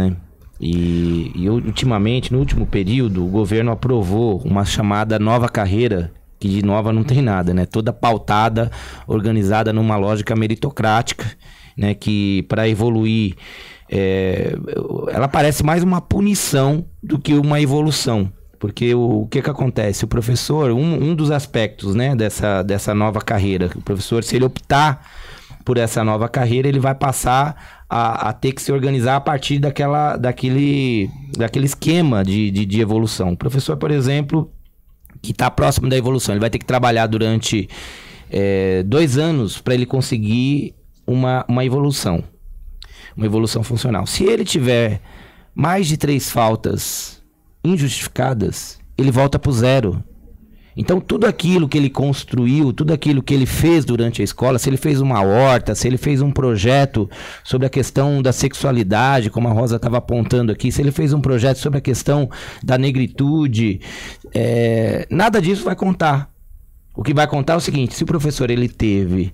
E ultimamente, no último período, o governo aprovou uma chamada nova carreira, que de nova não tem nada, Toda pautada, organizada numa lógica meritocrática, que para evoluir... ela parece mais uma punição do que uma evolução, porque o que acontece? O professor, um dos aspectos dessa nova carreira, o professor, se ele optar por essa nova carreira, ele vai passar a ter que se organizar a partir daquele esquema de evolução. O professor, por exemplo, que está próximo da evolução, ele vai ter que trabalhar durante 2 anos para ele conseguir uma evolução. Uma evolução funcional. Se ele tiver mais de 3 faltas injustificadas, ele volta para o 0. Então, tudo aquilo que ele construiu, tudo aquilo que ele fez durante a escola, se ele fez uma horta, se ele fez um projeto sobre a questão da sexualidade, como a Rosa estava apontando aqui, se ele fez um projeto sobre a questão da negritude, nada disso vai contar. O que vai contar é o seguinte: se o professor ele teve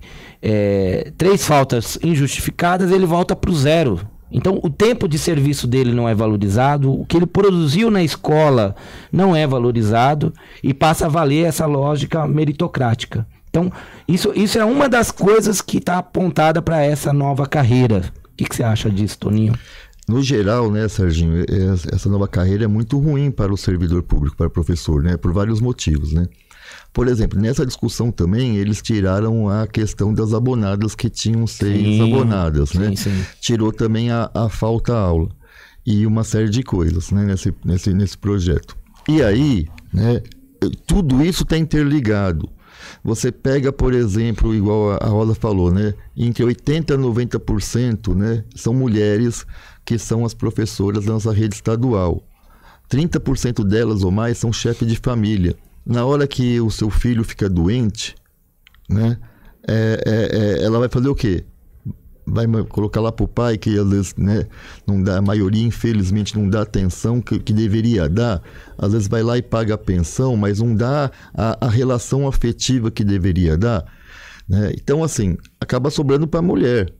3 faltas injustificadas, ele volta para o 0. Então, o tempo de serviço dele não é valorizado, o que ele produziu na escola não é valorizado e passa a valer essa lógica meritocrática. Então, isso é uma das coisas que está apontada para essa nova carreira. O que você acha disso, Toninho? No geral, né, Serginho, essa nova carreira é muito ruim para o servidor público, para o professor, né, por vários motivos, né? Por exemplo, nessa discussão também, eles tiraram a questão das abonadas que tinham 6 abonadas, né? Sim. Tirou também a falta-aula e uma série de coisas, né, nesse projeto. E aí, né, tudo isso está interligado. Você pega, por exemplo, igual a Rosa falou, né, entre 80% e 90%, né, são mulheres que são as professoras da nossa rede estadual. 30% delas ou mais são chefes de família. Na hora que o seu filho fica doente, né, ela vai fazer o quê? Vai colocar lá para o pai, que às vezes, né, não dá, a maioria infelizmente não dá atenção que deveria dar. Às vezes vai lá e paga a pensão, mas não dá a relação afetiva que deveria dar, né? Então, assim, acaba sobrando para a mulher.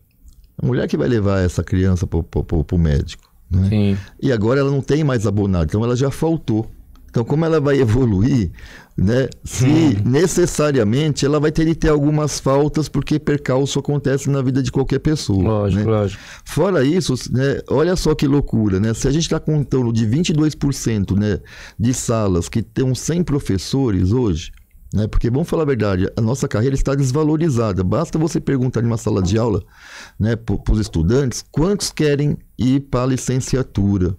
A mulher que vai levar essa criança para o médico, né? Sim. E agora ela não tem mais abonado, então ela já faltou. Então, como ela vai evoluir, né, se necessariamente ela vai ter de ter algumas faltas, porque percalço acontece na vida de qualquer pessoa. Lógico, né? Lógico. Fora isso, né, olha só que loucura, né? Se a gente está contando de 22%, né, de salas que tem 100 professores hoje, né, porque, vamos falar a verdade, a nossa carreira está desvalorizada. Basta você perguntar em uma sala de aula, né, para os estudantes, quantos querem ir para a licenciatura.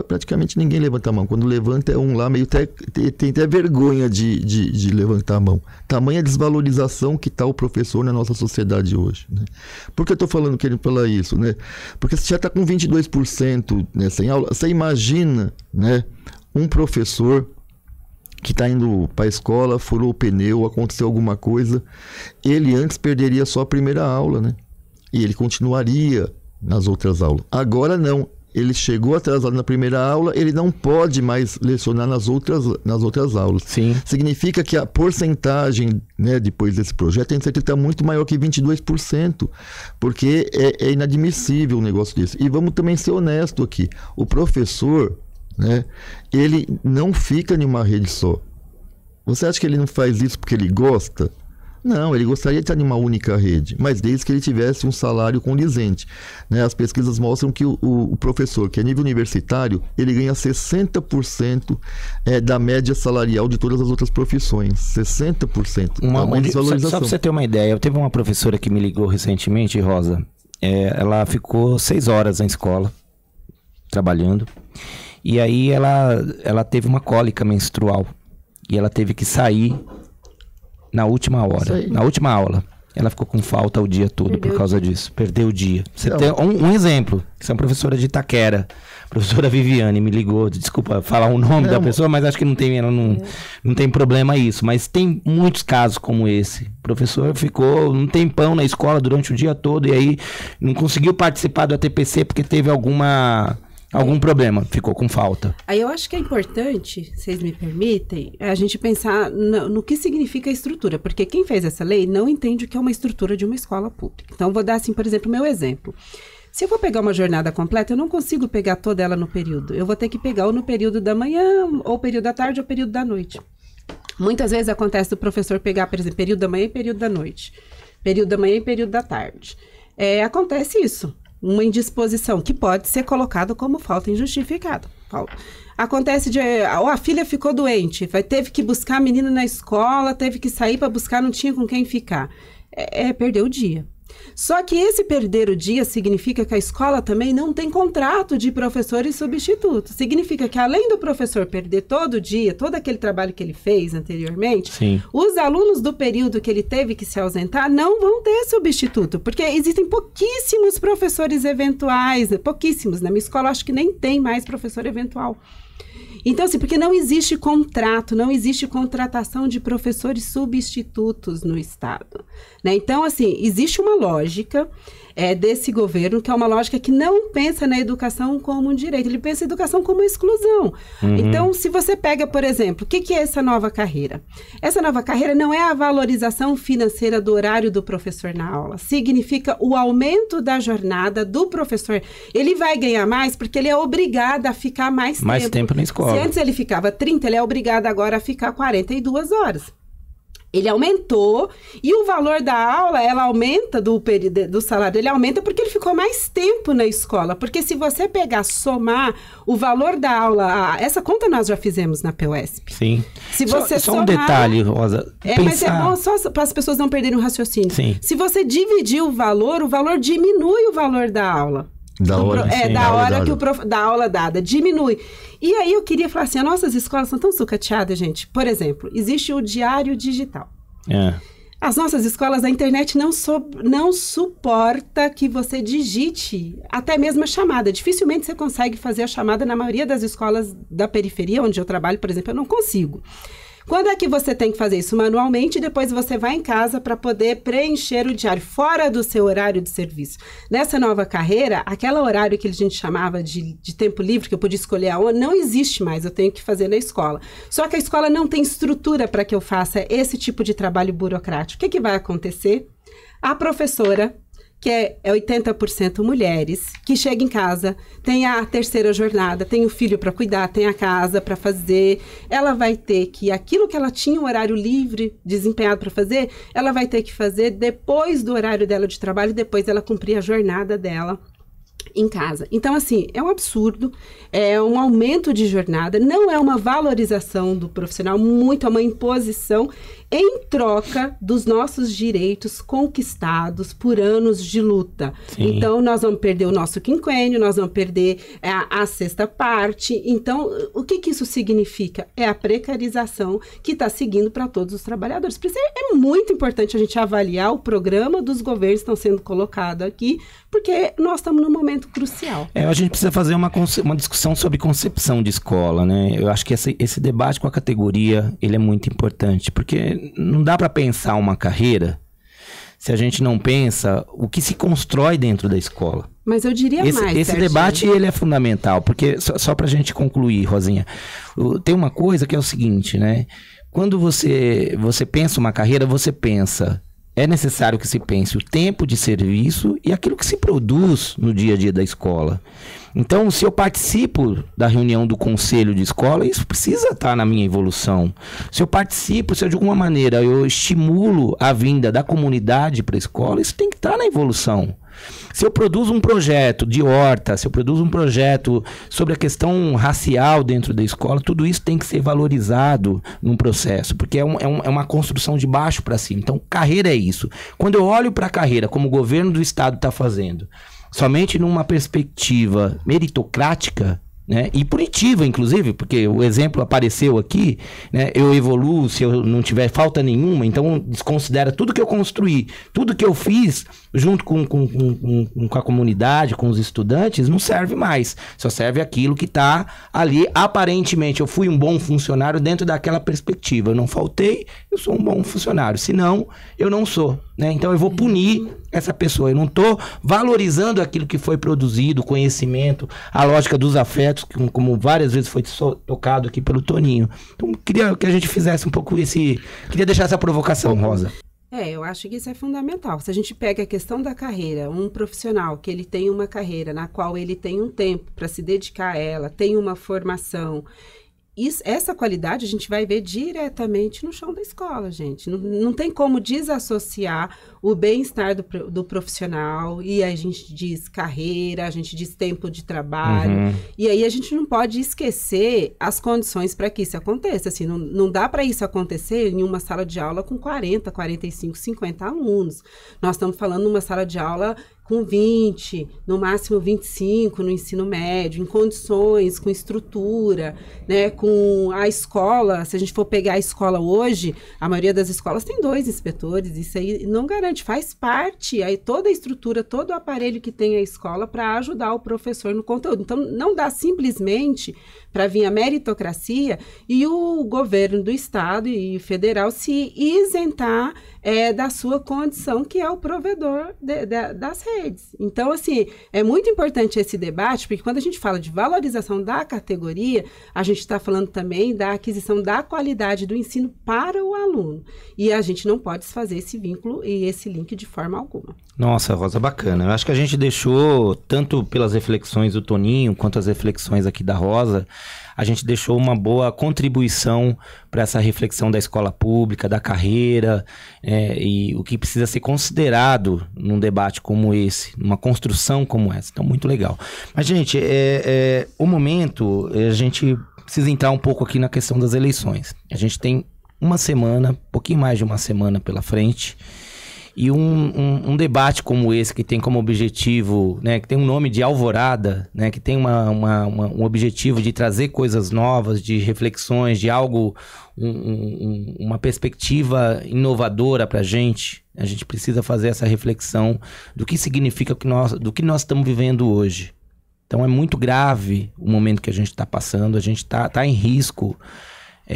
Praticamente ninguém levanta a mão. Quando levanta é um lá meio tem até vergonha de levantar a mão. Tamanha desvalorização que está o professor na nossa sociedade hoje, né? Por que eu estou querendo falar isso, né? Porque se já está com 22%, né, sem aula, você imagina, né, um professor que está indo para a escola, furou o pneu, aconteceu alguma coisa, ele antes perderia só a primeira aula, né? E ele continuaria nas outras aulas. Agora não. Ele chegou atrasado na primeira aula, ele não pode mais lecionar nas outras aulas. Sim. Significa que a porcentagem, né, depois desse projeto tem que estar muito maior que 22%, porque é inadmissível um negócio desse. E vamos também ser honestos aqui, o professor, né, ele não fica em uma rede só. Você acha que ele não faz isso porque ele gosta? Não, ele gostaria de estar em uma única rede, mas desde que ele tivesse um salário condizente, né? As pesquisas mostram que o professor, que é nível universitário, ele ganha 60% da média salarial de todas as outras profissões. 60%. Uma desvalorização. Só para você ter uma ideia, eu teve uma professora que me ligou recentemente, Rosa. Ela ficou 6 horas na escola, trabalhando, e aí ela teve uma cólica menstrual, e ela teve que sair na última hora, na última aula. Ela ficou com falta o dia todo por causa disso. Perdeu o dia. Você tem um exemplo. Você é uma professora de Itaquera. Professora Viviane me ligou. Desculpa falar o nome da pessoa, mas acho que não tem problema isso. Mas tem muitos casos como esse. O professor ficou um tempão na escola durante o dia todo e aí não conseguiu participar do ATPC porque teve algum problema, ficou com falta. Aí eu acho que é importante, vocês me permitem, a gente pensar no que significa a estrutura, porque quem fez essa lei não entende o que é uma estrutura de uma escola pública. Então, vou dar, assim, por exemplo, o meu exemplo. Se eu vou pegar uma jornada completa, eu não consigo pegar toda ela no período. Eu vou ter que pegar ou no período da manhã, ou período da tarde, ou período da noite. Muitas vezes acontece do professor pegar, por exemplo, período da manhã e período da noite. Período da manhã e período da tarde. Acontece isso. Uma indisposição que pode ser colocada como falta injustificada. Acontece a filha ficou doente, teve que buscar a menina na escola, teve que sair para buscar, não tinha com quem ficar. Perdeu o dia. Só que esse perder o dia significa que a escola também não tem contrato de professor e substituto. Significa que além do professor perder todo o dia, todo aquele trabalho que ele fez anteriormente, sim, os alunos do período que ele teve que se ausentar não vão ter substituto, porque existem pouquíssimos professores eventuais, pouquíssimos. Na minha escola acho que nem tem mais professor eventual. Então, assim, porque não existe contrato, não existe contratação de professores substitutos no Estado, né? Então, assim, existe uma lógica desse governo, que é uma lógica que não pensa na educação como um direito, ele pensa a educação como uma exclusão. Então, se você pega, por exemplo, o que é essa nova carreira? Essa nova carreira não é a valorização financeira do horário do professor na aula, significa o aumento da jornada do professor. Ele vai ganhar mais porque ele é obrigado a ficar mais tempo na escola. Se antes ele ficava 30, ele é obrigado agora a ficar 42 horas. Ele aumentou e o valor da aula, ela aumenta do salário, ele aumenta porque ele ficou mais tempo na escola. Porque se você pegar, somar o valor da aula, essa conta nós já fizemos na PUESP. Sim. Se você só um detalhe, Rosa. Mas é bom só para as pessoas não perderem o raciocínio. Sim. Se você dividir o valor diminui o valor da aula. Da aula dada, diminui. E aí eu queria falar assim, as nossas escolas são tão sucateadas, gente. Por exemplo, existe o diário digital. As nossas escolas, a internet não suporta que você digite até mesmo a chamada. Dificilmente você consegue fazer a chamada na maioria das escolas da periferia, onde eu trabalho, por exemplo, eu não consigo. Quando é que você tem que fazer isso manualmente e depois você vai em casa para poder preencher o diário fora do seu horário de serviço? Nessa nova carreira, aquele horário que a gente chamava de tempo livre, que eu podia escolher aonde, não existe mais, eu tenho que fazer na escola. Só que a escola não tem estrutura para que eu faça esse tipo de trabalho burocrático. O que vai acontecer? A professora, que é 80% mulheres, que chega em casa, tem a terceira jornada, tem o filho para cuidar, tem a casa para fazer, ela vai ter que, aquilo que ela tinha um horário livre, desempenhado para fazer, ela vai ter que fazer depois do horário dela de trabalho, depois ela cumprir a jornada dela em casa. Então, assim, é um absurdo, é um aumento de jornada, não é uma valorização do profissional, muito é uma imposição em troca dos nossos direitos conquistados por anos de luta. Sim. Então, nós vamos perder o nosso quinquênio, nós vamos perder a sexta parte. Então, o que isso significa? É a precarização que está seguindo para todos os trabalhadores. Por isso é muito importante a gente avaliar o programa dos governos que estão sendo colocados aqui, porque nós estamos num momento crucial. A gente precisa fazer uma discussão sobre concepção de escola, né? Eu acho que esse debate com a categoria, ele é muito importante, porque não dá para pensar uma carreira se a gente não pensa o que se constrói dentro da escola. Mas eu diria mais, esse debate, ele é fundamental, porque, só pra gente concluir, Rosinha, tem uma coisa que é o seguinte, né? Quando você pensa uma carreira, você pensa... É necessário que se pense o tempo de serviço e aquilo que se produz no dia a dia da escola. Então, se eu participo da reunião do conselho de escola, isso precisa estar na minha evolução. Se eu participo, se eu, de alguma maneira eu estimulo a vinda da comunidade para a escola, isso tem que estar na evolução. Se eu produzo um projeto de horta, se eu produzo um projeto sobre a questão racial dentro da escola, tudo isso tem que ser valorizado num processo, porque é uma construção de baixo para cima. Então, carreira é isso. Quando eu olho para a carreira, como o governo do estado está fazendo, somente numa perspectiva meritocrática, né, e punitiva, inclusive, porque o exemplo apareceu aqui, né, eu evoluo se eu não tiver falta nenhuma, então desconsidera tudo que eu construí, tudo que eu fiz junto com a comunidade, com os estudantes, não serve mais, só serve aquilo que está ali. Aparentemente eu fui um bom funcionário dentro daquela perspectiva, eu não faltei, eu sou um bom funcionário, senão eu não sou, né? Então eu vou punir essa pessoa, eu não estou valorizando aquilo que foi produzido, o conhecimento, a lógica dos afetos, como várias vezes foi tocado aqui pelo Toninho. Então queria que a gente fizesse um pouco queria deixar essa provocação, Rosa. Eu acho que isso é fundamental. Se a gente pega a questão da carreira, um profissional que ele tem uma carreira na qual ele tem um tempo para se dedicar a ela, tem uma formação, essa qualidade a gente vai ver diretamente no chão da escola, gente. Não tem como desassociar o bem-estar do profissional, e a gente diz carreira, a gente diz tempo de trabalho, e aí a gente não pode esquecer as condições para que isso aconteça. Assim, não dá para isso acontecer em uma sala de aula com 40, 45, 50 alunos. Nós estamos falando de uma sala de aula com 20, no máximo 25 no ensino médio, em condições, com estrutura, né, com a escola. Se a gente for pegar a escola hoje, a maioria das escolas tem 2 inspetores, isso aí não garante, faz parte, aí toda a estrutura, todo o aparelho que tem a escola para ajudar o professor no conteúdo. Então, não dá simplesmente para vir a meritocracia e o governo do estado e federal se isentar da sua condição, que é o provedor das redes. Então, assim, é muito importante esse debate, porque quando a gente fala de valorização da categoria, a gente está falando também da aquisição da qualidade do ensino para o aluno. E a gente não pode desfazer esse vínculo e esse link de forma alguma. Nossa, Rosa, bacana. Eu acho que a gente deixou, tanto pelas reflexões do Toninho, quanto as reflexões aqui da Rosa, a gente deixou uma boa contribuição para essa reflexão da escola pública, da carreira, e o que precisa ser considerado num debate como esse, numa construção como essa. Então, muito legal. Mas, gente, o momento, a gente precisa entrar um pouco aqui na questão das eleições. A gente tem uma semana, um pouquinho mais de uma semana pela frente, e um debate como esse, que tem como objetivo, né, que tem um nome de Alvorada, né, que tem um objetivo de trazer coisas novas, de reflexões, de algo, uma perspectiva inovadora para a gente precisa fazer essa reflexão do que significa do que nós estamos vivendo hoje. Então é muito grave o momento que a gente está passando, a gente está em risco.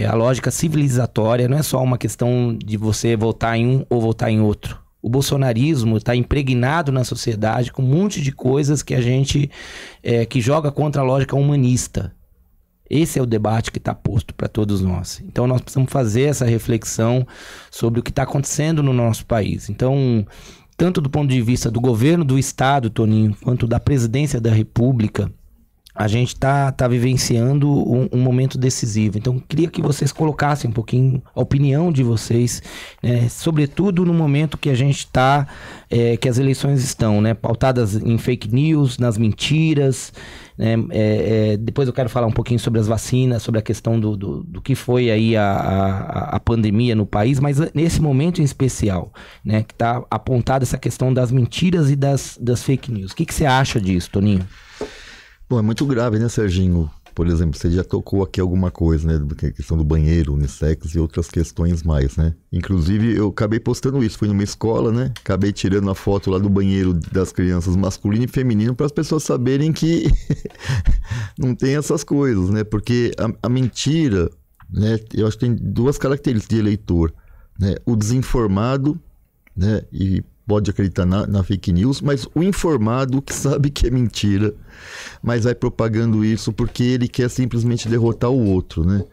A lógica civilizatória não é só uma questão de você votar em um ou votar em outro. O bolsonarismo está impregnado na sociedade com um monte de coisas que a gente que joga contra a lógica humanista. Esse é o debate que está posto para todos nós. Então nós precisamos fazer essa reflexão sobre o que está acontecendo no nosso país. Então, tanto do ponto de vista do governo do estado, Toninho, quanto da presidência da República, a gente tá vivenciando um momento decisivo. Então, queria que vocês colocassem um pouquinho a opinião de vocês, né, sobretudo no momento que a gente está, que as eleições estão, né, pautadas em fake news, nas mentiras, né, depois eu quero falar um pouquinho sobre as vacinas, sobre a questão do que foi aí a pandemia no país, mas nesse momento em especial, né, que está apontada essa questão das mentiras e das fake news. O que você acha disso, Toninho? Bom, é muito grave, né, Serginho? Por exemplo, você já tocou aqui alguma coisa, né? A questão do banheiro, unissex e outras questões mais, né? Inclusive, eu acabei postando isso. Fui numa escola, né? Acabei tirando a foto lá do banheiro das crianças masculino e feminino para as pessoas saberem que não tem essas coisas, né? Porque a mentira, né? Eu acho que tem 2 características de eleitor, né? O desinformado, né? E pode acreditar na fake news, mas o informado que sabe que é mentira, mas vai propagando isso porque ele quer simplesmente derrotar o outro, né?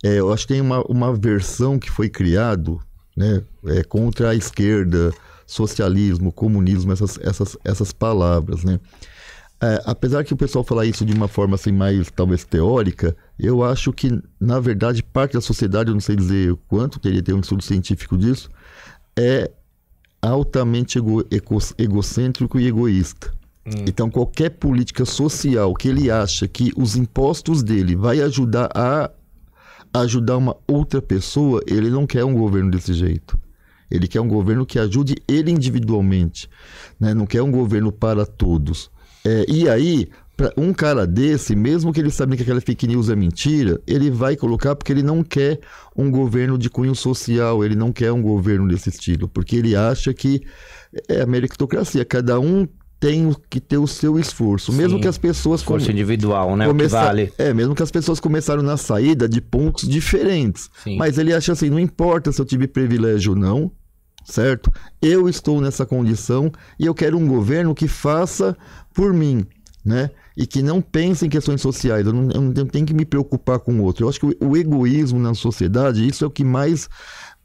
Eu acho que tem uma versão que foi criado, né, contra a esquerda, socialismo, comunismo, essas palavras, né? Apesar que o pessoal falar isso de uma forma assim mais talvez teórica, eu acho que na verdade parte da sociedade, eu não sei dizer o quanto, teria que ter um estudo científico disso, é altamente egocêntrico e egoísta. Então qualquer política social que ele acha que os impostos dele vai ajudar a ajudar uma outra pessoa, ele não quer um governo desse jeito. Ele quer um governo que ajude ele individualmente, né? Não quer um governo para todos. E aí, para um cara desse, mesmo que ele saiba que aquela fake news é mentira, ele vai colocar porque ele não quer um governo de cunho social, ele não quer um governo desse estilo, porque ele acha que é a meritocracia, cada um tem que ter o seu esforço. Sim, mesmo que as pessoas... Esforço individual, né? O que vale. Mesmo que as pessoas começaram na saída de pontos diferentes. Sim. Mas ele acha assim, não importa se eu tive privilégio ou não, certo? Eu estou nessa condição e eu quero um governo que faça por mim, né? E que não pense em questões sociais. Eu não tenho que me preocupar com o outro. Eu acho que o egoísmo na sociedade, isso é o que mais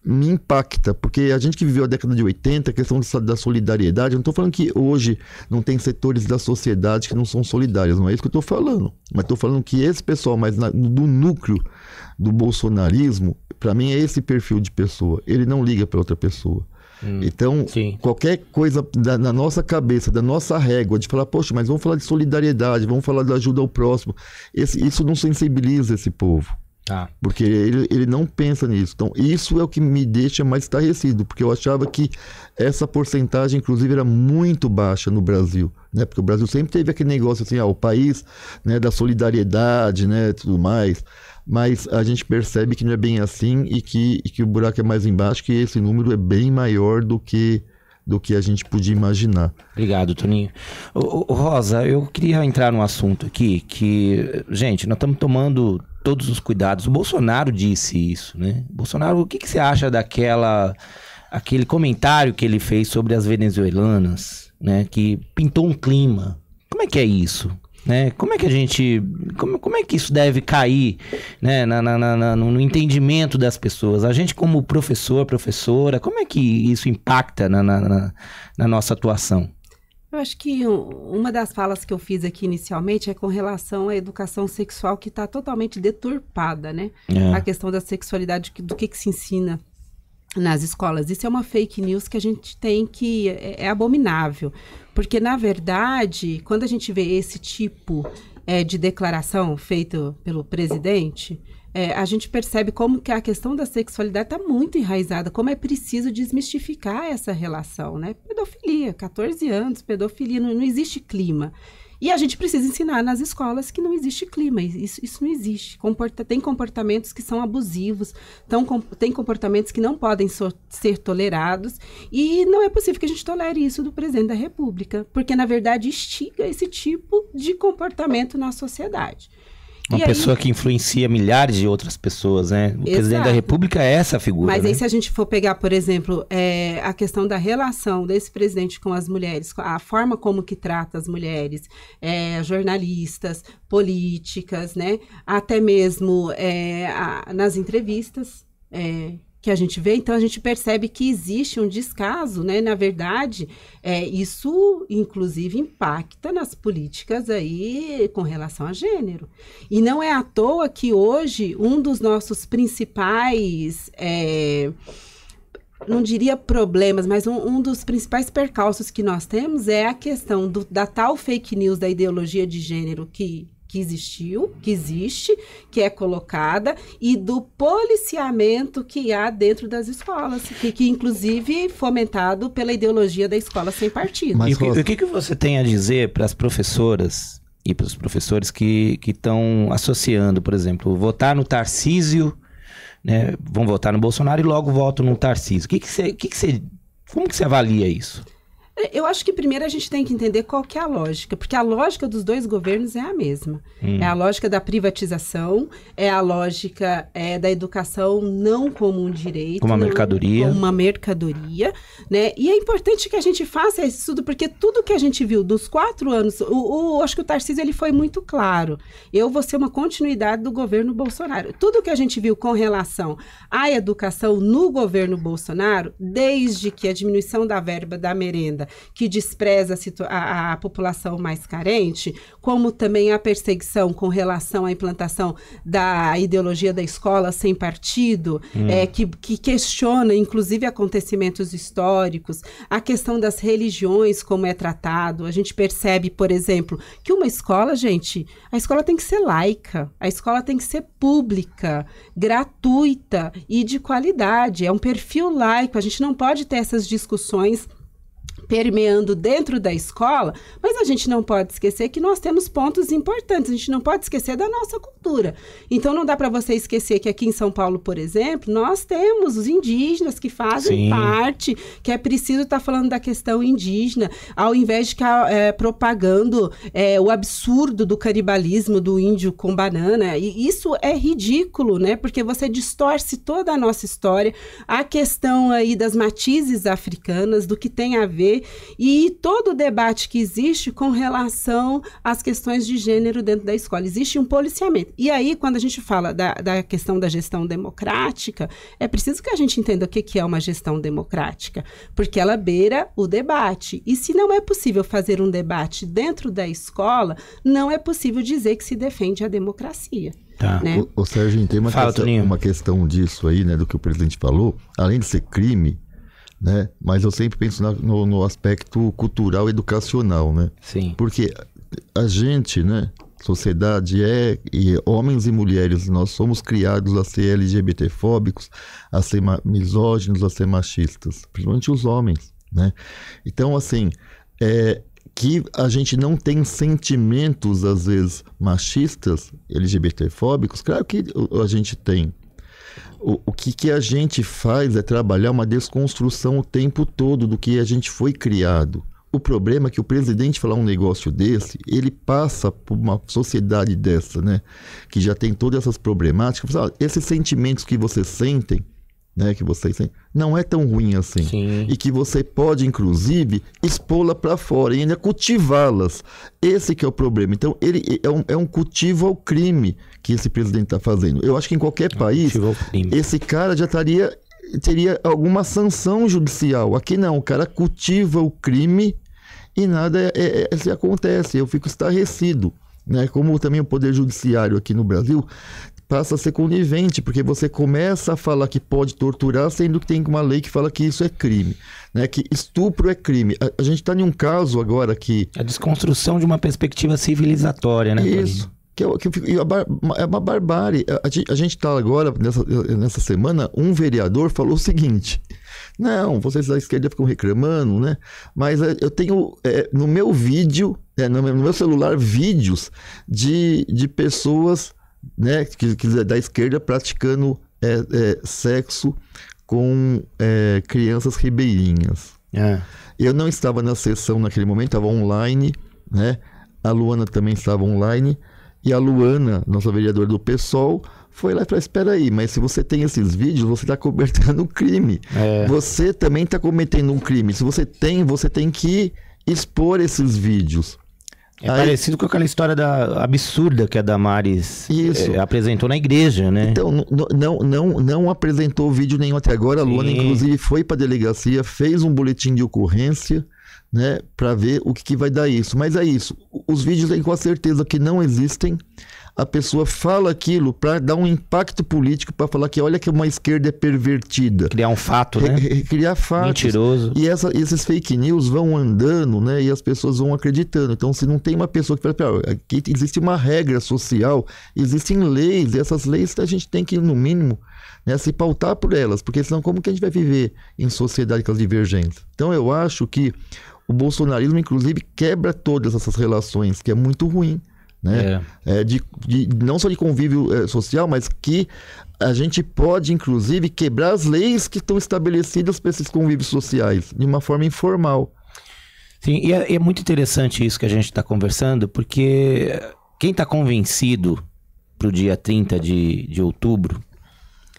me impacta, porque a gente que viveu a década de 80, a questão da solidariedade, eu não estou falando que hoje não tem setores da sociedade que não são solidários, não é isso que eu estou falando, mas estou falando que esse pessoal mais do núcleo do bolsonarismo, para mim é esse perfil de pessoa, ele não liga para outra pessoa. Então, sim, qualquer coisa na nossa cabeça, da nossa régua, de falar, poxa, mas vamos falar de solidariedade, vamos falar da ajuda ao próximo, isso não sensibiliza esse povo. Tá. Porque ele não pensa nisso. Então, isso é o que me deixa mais estarrecido, porque eu achava que essa porcentagem, inclusive, era muito baixa no Brasil, né? Porque o Brasil sempre teve aquele negócio assim, o país, né, da solidariedade, né, tudo mais. Mas a gente percebe que não é bem assim e que o buraco é mais embaixo, que esse número é bem maior do que a gente podia imaginar. Obrigado, Toninho. Rosa, eu queria entrar num assunto aqui que, gente, nós estamos tomando todos os cuidados. O Bolsonaro disse isso, né? Bolsonaro, o que você acha aquele comentário que ele fez sobre as venezuelanas, né? Que pintou um clima. Como é que é isso? Né? Como é que a gente... Como é que isso deve cair, né? No entendimento das pessoas? A gente como professora, como é que isso impacta na nossa atuação? Eu acho que uma das falas que eu fiz aqui inicialmente é com relação à educação sexual, que está totalmente deturpada, né? A questão da sexualidade, do que se ensina nas escolas. Isso é uma fake news que a gente tem que... é abominável. Porque, na verdade, quando a gente vê esse tipo de declaração feito pelo presidente, a gente percebe como que a questão da sexualidade está muito enraizada, como é preciso desmistificar essa relação, né? Pedofilia, 14 anos, pedofilia, não existe clima. E a gente precisa ensinar nas escolas que não existe clima, isso não existe. Tem comportamentos que são abusivos, tem comportamentos que não podem ser tolerados, e não é possível que a gente tolere isso do presidente da República, porque, na verdade, instiga esse tipo de comportamento na sociedade. Uma pessoa que influencia milhares de outras pessoas, né? O presidente da República é essa figura. Mas aí, né? se a gente for pegar, por exemplo, a questão da relação desse presidente com as mulheres, a forma como que trata as mulheres, jornalistas, políticas, né? Até mesmo nas entrevistas que a gente vê, então a gente percebe que existe um descaso, né? Na verdade, isso inclusive impacta nas políticas aí com relação a gênero. E não é à toa que hoje um dos nossos principais, não diria problemas, mas um dos principais percalços que nós temos é a questão da tal fake news da ideologia de gênero que existe, que é colocada, e do policiamento que há dentro das escolas, que inclusive fomentado pela ideologia da escola sem partido. Mas, e o que você tem a dizer para as professoras e para os professores que estão associando, por exemplo, votar no Tarcísio, né, vão votar no Bolsonaro e logo votam no Tarcísio? Como que você avalia isso? Eu acho que primeiro a gente tem que entender qual que é a lógica, porque a lógica dos dois governos é a mesma. É a lógica da privatização, é a lógica da educação não como um direito. Como uma mercadoria. Como uma mercadoria, né? E é importante que a gente faça esse estudo, porque tudo que a gente viu dos 4 anos, acho que o Tarcísio ele foi muito claro. Eu vou ser uma continuidade do governo Bolsonaro. Tudo que a gente viu com relação à educação no governo Bolsonaro, desde que a diminuição da verba da merenda, que despreza a população mais carente, como também a perseguição com relação à implantação da ideologia da escola sem partido, que questiona, inclusive, acontecimentos históricos, a questão das religiões, como é tratado. A gente percebe, por exemplo, que uma escola, gente, a escola tem que ser laica, a escola tem que ser pública, gratuita e de qualidade. É um perfil laico, a gente não pode ter essas discussões permeando dentro da escola, mas a gente não pode esquecer que nós temos pontos importantes, a gente não pode esquecer da nossa cultura. Então não dá para você esquecer que aqui em São Paulo, por exemplo, nós temos os indígenas que fazem parte, que é preciso estar falando da questão indígena, ao invés de ficar propagando o absurdo do canibalismo do índio com banana. E isso é ridículo, né? Porque você distorce toda a nossa história, a questão aí das matizes africanas, do que tem a ver, e todo o debate que existe com relação às questões de gênero dentro da escola. Existe um policiamento. E aí, quando a gente fala da questão da gestão democrática, é preciso que a gente entenda o que é uma gestão democrática, porque ela beira o debate. E se não é possível fazer um debate dentro da escola, não é possível dizer que se defende a democracia. Tá. Né? O Sérgio, tem uma questão disso aí, né, do que o presidente falou, além de ser crime, né? Mas eu sempre penso no aspecto cultural e educacional, né? Sim. Porque a gente, né, sociedade e homens e mulheres, nós somos criados a ser LGBTfóbicos, a ser misóginos, a ser machistas, principalmente os homens, né? Então, assim, que a gente não tem sentimentos, às vezes, machistas, LGBTfóbicos, claro que a gente tem. O que a gente faz é trabalhar uma desconstrução o tempo todo do que a gente foi criado. O problema é que o presidente falar um negócio desse, ele passa por uma sociedade dessa, né? Que já tem todas essas problemáticas. Esses sentimentos que vocês sentem, né, que vocês sentem, não é tão ruim assim. Sim. E que você pode, inclusive, expô-la para fora e ainda cultivá-las. Esse que é o problema. Então, ele é um cultivo ao crime que esse presidente está fazendo. Eu acho que em qualquer país, esse cara já teria alguma sanção judicial. Aqui não, o cara cultiva o crime e nada se acontece. Eu fico estarrecido, né? Como também o Poder Judiciário aqui no Brasil passa a ser conivente, porque você começa a falar que pode torturar, sendo que tem uma lei que fala que isso é crime, né? Que estupro é crime. A gente está em um caso agora que... A desconstrução de uma perspectiva civilizatória, né? Isso. É uma barbárie. A gente está agora, nessa semana, um vereador falou o seguinte: não, vocês da esquerda ficam reclamando, né? Mas eu tenho no meu vídeo, no meu celular, vídeos de pessoas, né, que da esquerda praticando sexo com crianças ribeirinhas. Eu não estava na sessão naquele momento, estava online, né? A Luana também estava online. E a Luana, nossa vereadora do PSOL, foi lá e falou: espera aí, mas se você tem esses vídeos, você está cometendo um crime. Você também está cometendo um crime. Se você tem que expor esses vídeos. Parecido com aquela história absurda que a Damares apresentou na igreja, né? Então, não apresentou vídeo nenhum até agora. A Luana, inclusive, foi para a delegacia, fez um boletim de ocorrência, né, para ver o que vai dar isso. Mas é isso, os vídeos aí com a certeza que não existem. A pessoa fala aquilo para dar um impacto político, para falar que olha que uma esquerda é pervertida. Criar um fato, né? Criar fatos. Mentiroso. E esses fake news vão andando, né? E as pessoas vão acreditando. Então, se não tem uma pessoa que fala, aqui existe uma regra social, existem leis, e essas leis a gente tem que, no mínimo, né, se pautar por elas, porque senão como que a gente vai viver em sociedade com as divergências? Então, eu acho que o bolsonarismo, inclusive, quebra todas essas relações, que é muito ruim. Né? Não só de convívio social, mas que a gente pode, inclusive, quebrar as leis que estão estabelecidas para esses convívios sociais, de uma forma informal. Sim, e é muito interessante isso que a gente está conversando, porque quem está convencido para o dia 30 de outubro,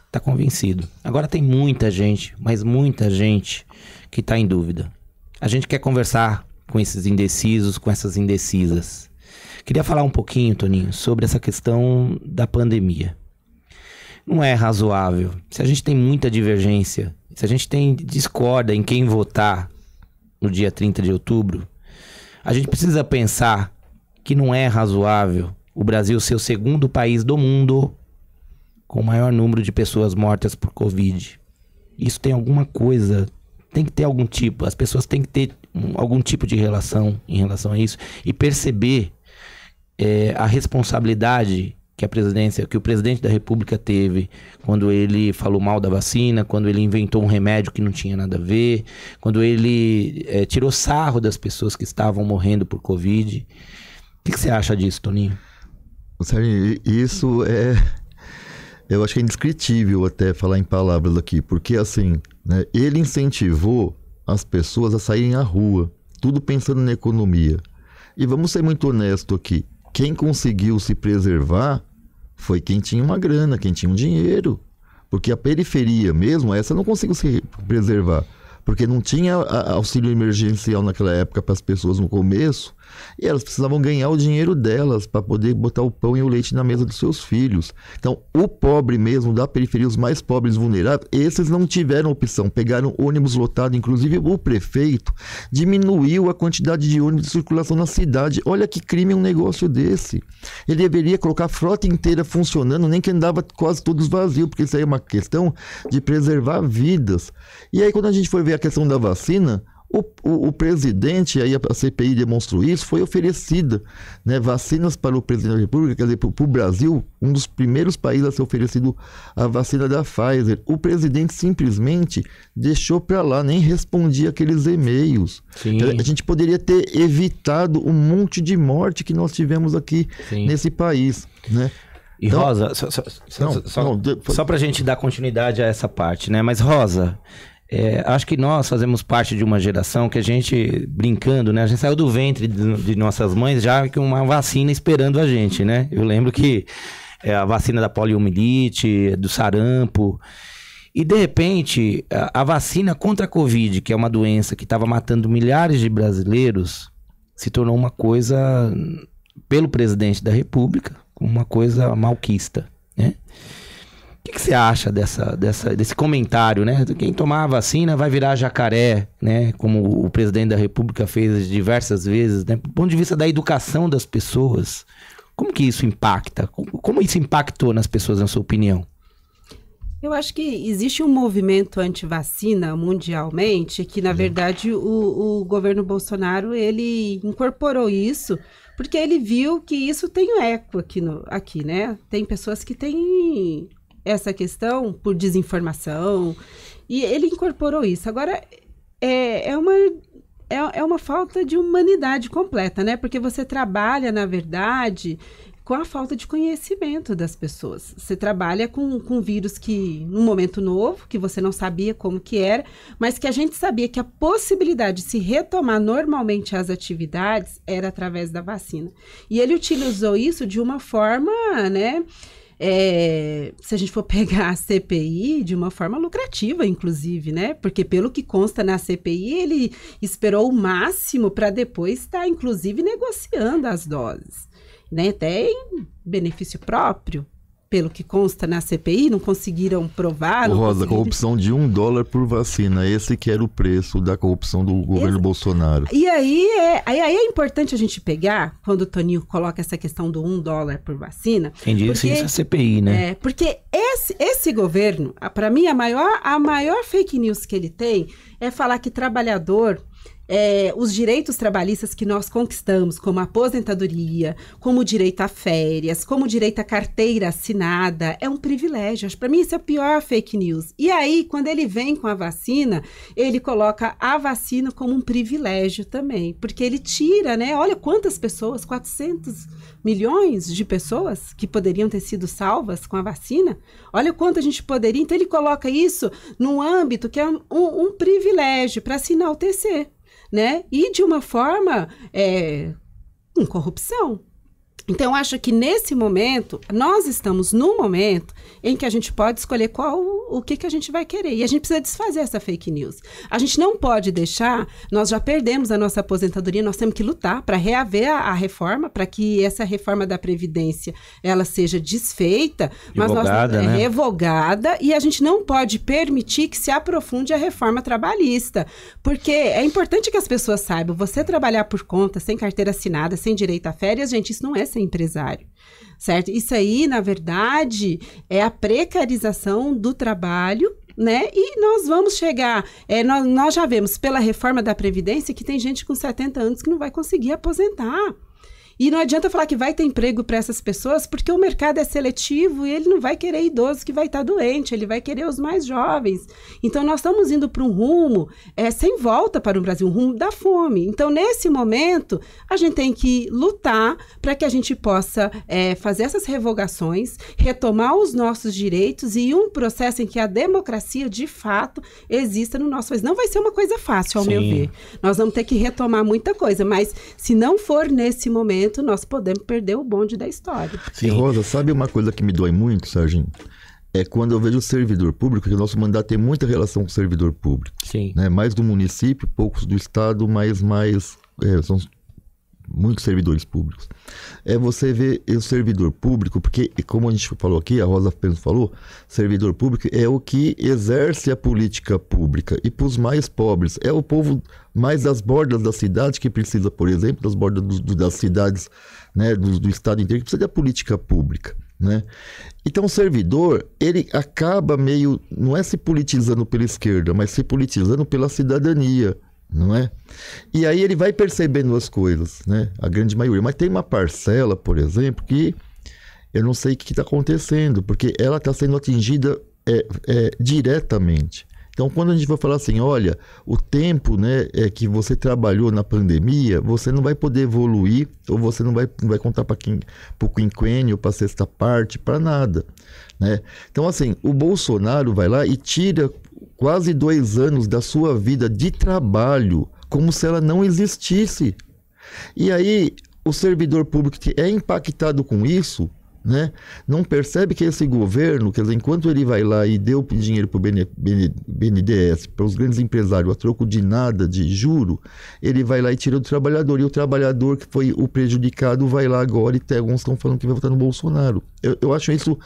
está convencido. Agora tem muita gente, mas muita gente que está em dúvida. A gente quer conversar com esses indecisos, com essas indecisas. Queria falar um pouquinho, Toninho, sobre essa questão da pandemia. Não é razoável. Se a gente tem muita divergência, se a gente discorda em quem votar no dia 30 de outubro, a gente precisa pensar que não é razoável o Brasil ser o segundo país do mundo com o maior número de pessoas mortas por Covid. Isso tem alguma coisa, tem que ter algum tipo, as pessoas têm que ter algum tipo de relação em relação a isso e perceber a responsabilidade que o presidente da República teve quando ele falou mal da vacina, quando ele inventou um remédio que não tinha nada a ver, quando ele tirou sarro das pessoas que estavam morrendo por Covid. O que você acha disso, Toninho? Sério, isso eu acho que é indescritível até falar em palavras aqui, porque assim, né, ele incentivou as pessoas a saírem à rua, tudo pensando na economia. E vamos ser muito honestos aqui, quem conseguiu se preservar foi quem tinha uma grana, quem tinha um dinheiro. Porque a periferia mesmo, essa não conseguiu se preservar. Porque não tinha auxílio emergencial naquela época para as pessoas no começo. E elas precisavam ganhar o dinheiro delas para poder botar o pão e o leite na mesa dos seus filhos. Então, o pobre mesmo, da periferia, os mais pobres vulneráveis, esses não tiveram opção. Pegaram ônibus lotado. Inclusive, o prefeito diminuiu a quantidade de ônibus de circulação na cidade. Olha que crime um negócio desse. Ele deveria colocar a frota inteira funcionando, nem que andava quase todos vazios, porque isso aí é uma questão de preservar vidas. E aí, quando a gente for ver a questão da vacina, O presidente, aí a CPI demonstrou isso, foi oferecida, né, vacinas para o presidente da República, quer dizer, para o Brasil, um dos primeiros países a ser oferecido a vacina da Pfizer. O presidente simplesmente deixou para lá, nem respondia aqueles e-mails. A gente poderia ter evitado um monte de morte que nós tivemos aqui nesse país, né? E então, Rosa, só para a gente dar continuidade a essa parte, né? Mas Rosa, acho que nós fazemos parte de uma geração que a gente, brincando, né? A gente saiu do ventre de nossas mães já com uma vacina esperando a gente, né? Eu lembro que a vacina da poliomielite, do sarampo, e de repente a vacina contra a Covid, que é uma doença que estava matando milhares de brasileiros, se tornou uma coisa, pelo presidente da República, uma coisa malquista, né? O que você acha desse comentário, né? Quem tomar a vacina vai virar jacaré, né? Como o presidente da República fez diversas vezes, né? Do ponto de vista da educação das pessoas, como que isso impacta? Como isso impactou nas pessoas, na sua opinião? Eu acho que existe um movimento anti-vacina mundialmente que, na verdade, o governo Bolsonaro, ele incorporou isso porque ele viu que isso tem um eco aqui, né? Tem pessoas que têm essa questão por desinformação e ele incorporou isso. Agora, é uma falta de humanidade completa, né? Porque você trabalha, na verdade, com a falta de conhecimento das pessoas. Você trabalha com vírus que, num momento novo, que você não sabia como que era, mas que a gente sabia que a possibilidade de se retomar normalmente as atividades era através da vacina. E ele utilizou isso de uma forma, né? Se a gente for pegar a CPI, de uma forma lucrativa, inclusive, né? Porque pelo que consta na CPI, ele esperou o máximo para depois estar, inclusive, negociando as doses, né? Até em benefício próprio, pelo que consta na CPI, não conseguiram provar. Rosa, corrupção de $1 por vacina, esse que era o preço da corrupção do governo Bolsonaro. E aí é importante a gente pegar, quando o Toninho coloca essa questão do $1 por vacina. Quem disse isso é a CPI, né? Porque esse governo, para mim, a maior fake news que ele tem é falar que trabalhador... os direitos trabalhistas que nós conquistamos, como a aposentadoria, como o direito a férias, como o direito à carteira assinada, é um privilégio. Para mim, isso é a pior fake news. E aí, quando ele vem com a vacina, ele coloca a vacina como um privilégio também, porque ele tira, né? Olha quantas pessoas, 400 milhões de pessoas que poderiam ter sido salvas com a vacina. Olha quanto a gente poderia. Então, ele coloca isso num âmbito que é um privilégio para se enaltecer, né? E de uma forma com corrupção. Então, eu acho que nesse momento, nós estamos num momento em que a gente pode escolher o que a gente vai querer. E a gente precisa desfazer essa fake news. A gente não pode deixar, nós já perdemos a nossa aposentadoria, nós temos que lutar para reaver a reforma, para que essa reforma da Previdência, ela seja desfeita, revogada, e a gente não pode permitir que se aprofunde a reforma trabalhista. Porque é importante que as pessoas saibam, você trabalhar por conta, sem carteira assinada, sem direito a férias, gente, isso não é ser empresário, certo? Isso aí, na verdade, é a precarização do trabalho, né? E nós vamos chegar, nós já vemos pela reforma da Previdência que tem gente com 70 anos que não vai conseguir aposentar. E não adianta falar que vai ter emprego para essas pessoas, porque o mercado é seletivo e ele não vai querer idoso que vai estar doente, ele vai querer os mais jovens. Então, nós estamos indo para um rumo sem volta para o Brasil, um rumo da fome. Então, nesse momento, a gente tem que lutar para que a gente possa fazer essas revogações, retomar os nossos direitos e um processo em que a democracia, de fato, exista no nosso país. Não vai ser uma coisa fácil, ao meu ver. Nós vamos ter que retomar muita coisa, mas se não for nesse momento, nós podemos perder o bonde da história. Sim, Rosa, sabe uma coisa que me dói muito, Serginho? É quando eu vejo o servidor público, que o nosso mandato tem muita relação com o servidor público. Sim. Né? Mais do município, poucos do estado, mas são muitos servidores públicos. Você vê o servidor público, porque, como a gente falou aqui, a Rosa apenas falou, servidor público é o que exerce a política pública. E para os mais pobres, é o povo mais das bordas da cidade que precisa, por exemplo, das bordas das cidades, né, do estado inteiro, que precisa da política pública, né? Então o servidor, ele acaba meio, não é se politizando pela esquerda, mas se politizando pela cidadania. não é? E aí ele vai percebendo as coisas, né? A grande maioria. Mas tem uma parcela, por exemplo, que eu não sei o que está acontecendo, porque ela está sendo atingida diretamente. Então, quando a gente vai falar assim, olha, o tempo, né, que você trabalhou na pandemia, você não vai poder evoluir, ou você não vai contar para o quinquênio, para a sexta parte, para nada, né? Então, assim, o Bolsonaro vai lá e tira quase 2 anos da sua vida de trabalho, como se ela não existisse. E aí, o servidor público que é impactado com isso, né, não percebe que esse governo, quer dizer, enquanto ele vai lá e deu dinheiro para o BNDES, para os grandes empresários, a troco de nada, de juro, ele vai lá e tira do trabalhador, e o trabalhador que foi o prejudicado vai lá agora e alguns estão falando que vai votar no Bolsonaro. Eu acho isso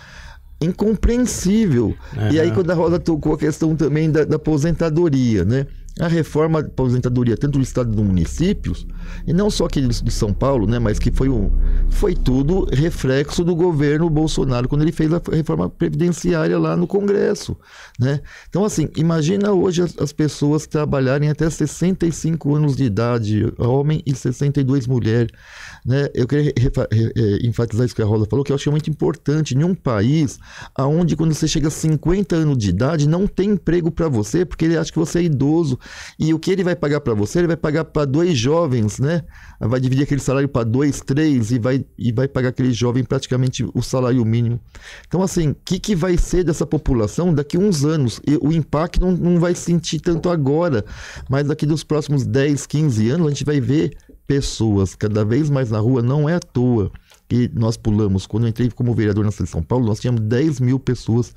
incompreensível. Uhum. E aí, quando a Rosa tocou a questão também da aposentadoria, né? A reforma da aposentadoria, tanto do estado dos municípios, e não só aquele de São Paulo, né, mas que foi tudo reflexo do governo Bolsonaro, quando ele fez a reforma previdenciária lá no Congresso, né? Então, assim, imagina hoje as pessoas trabalharem até 65 anos de idade, homem, e 62 mulher, né? Eu queria enfatizar isso que a Rosa falou, que eu acho muito importante. Em um país onde, quando você chega a 50 anos de idade, não tem emprego para você, porque ele acha que você é idoso. E o que ele vai pagar para você? Ele vai pagar para 2 jovens, né? Vai dividir aquele salário para 2, 3 e vai pagar aquele jovem praticamente o salário mínimo. Então, assim, o que vai ser dessa população daqui a uns anos? E o impacto não vai sentir tanto agora, mas daqui dos próximos 10, 15 anos a gente vai ver pessoas cada vez mais na rua. Não é à toa que nós pulamos. Quando eu entrei como vereador na cidade de São Paulo, nós tínhamos 10 mil pessoas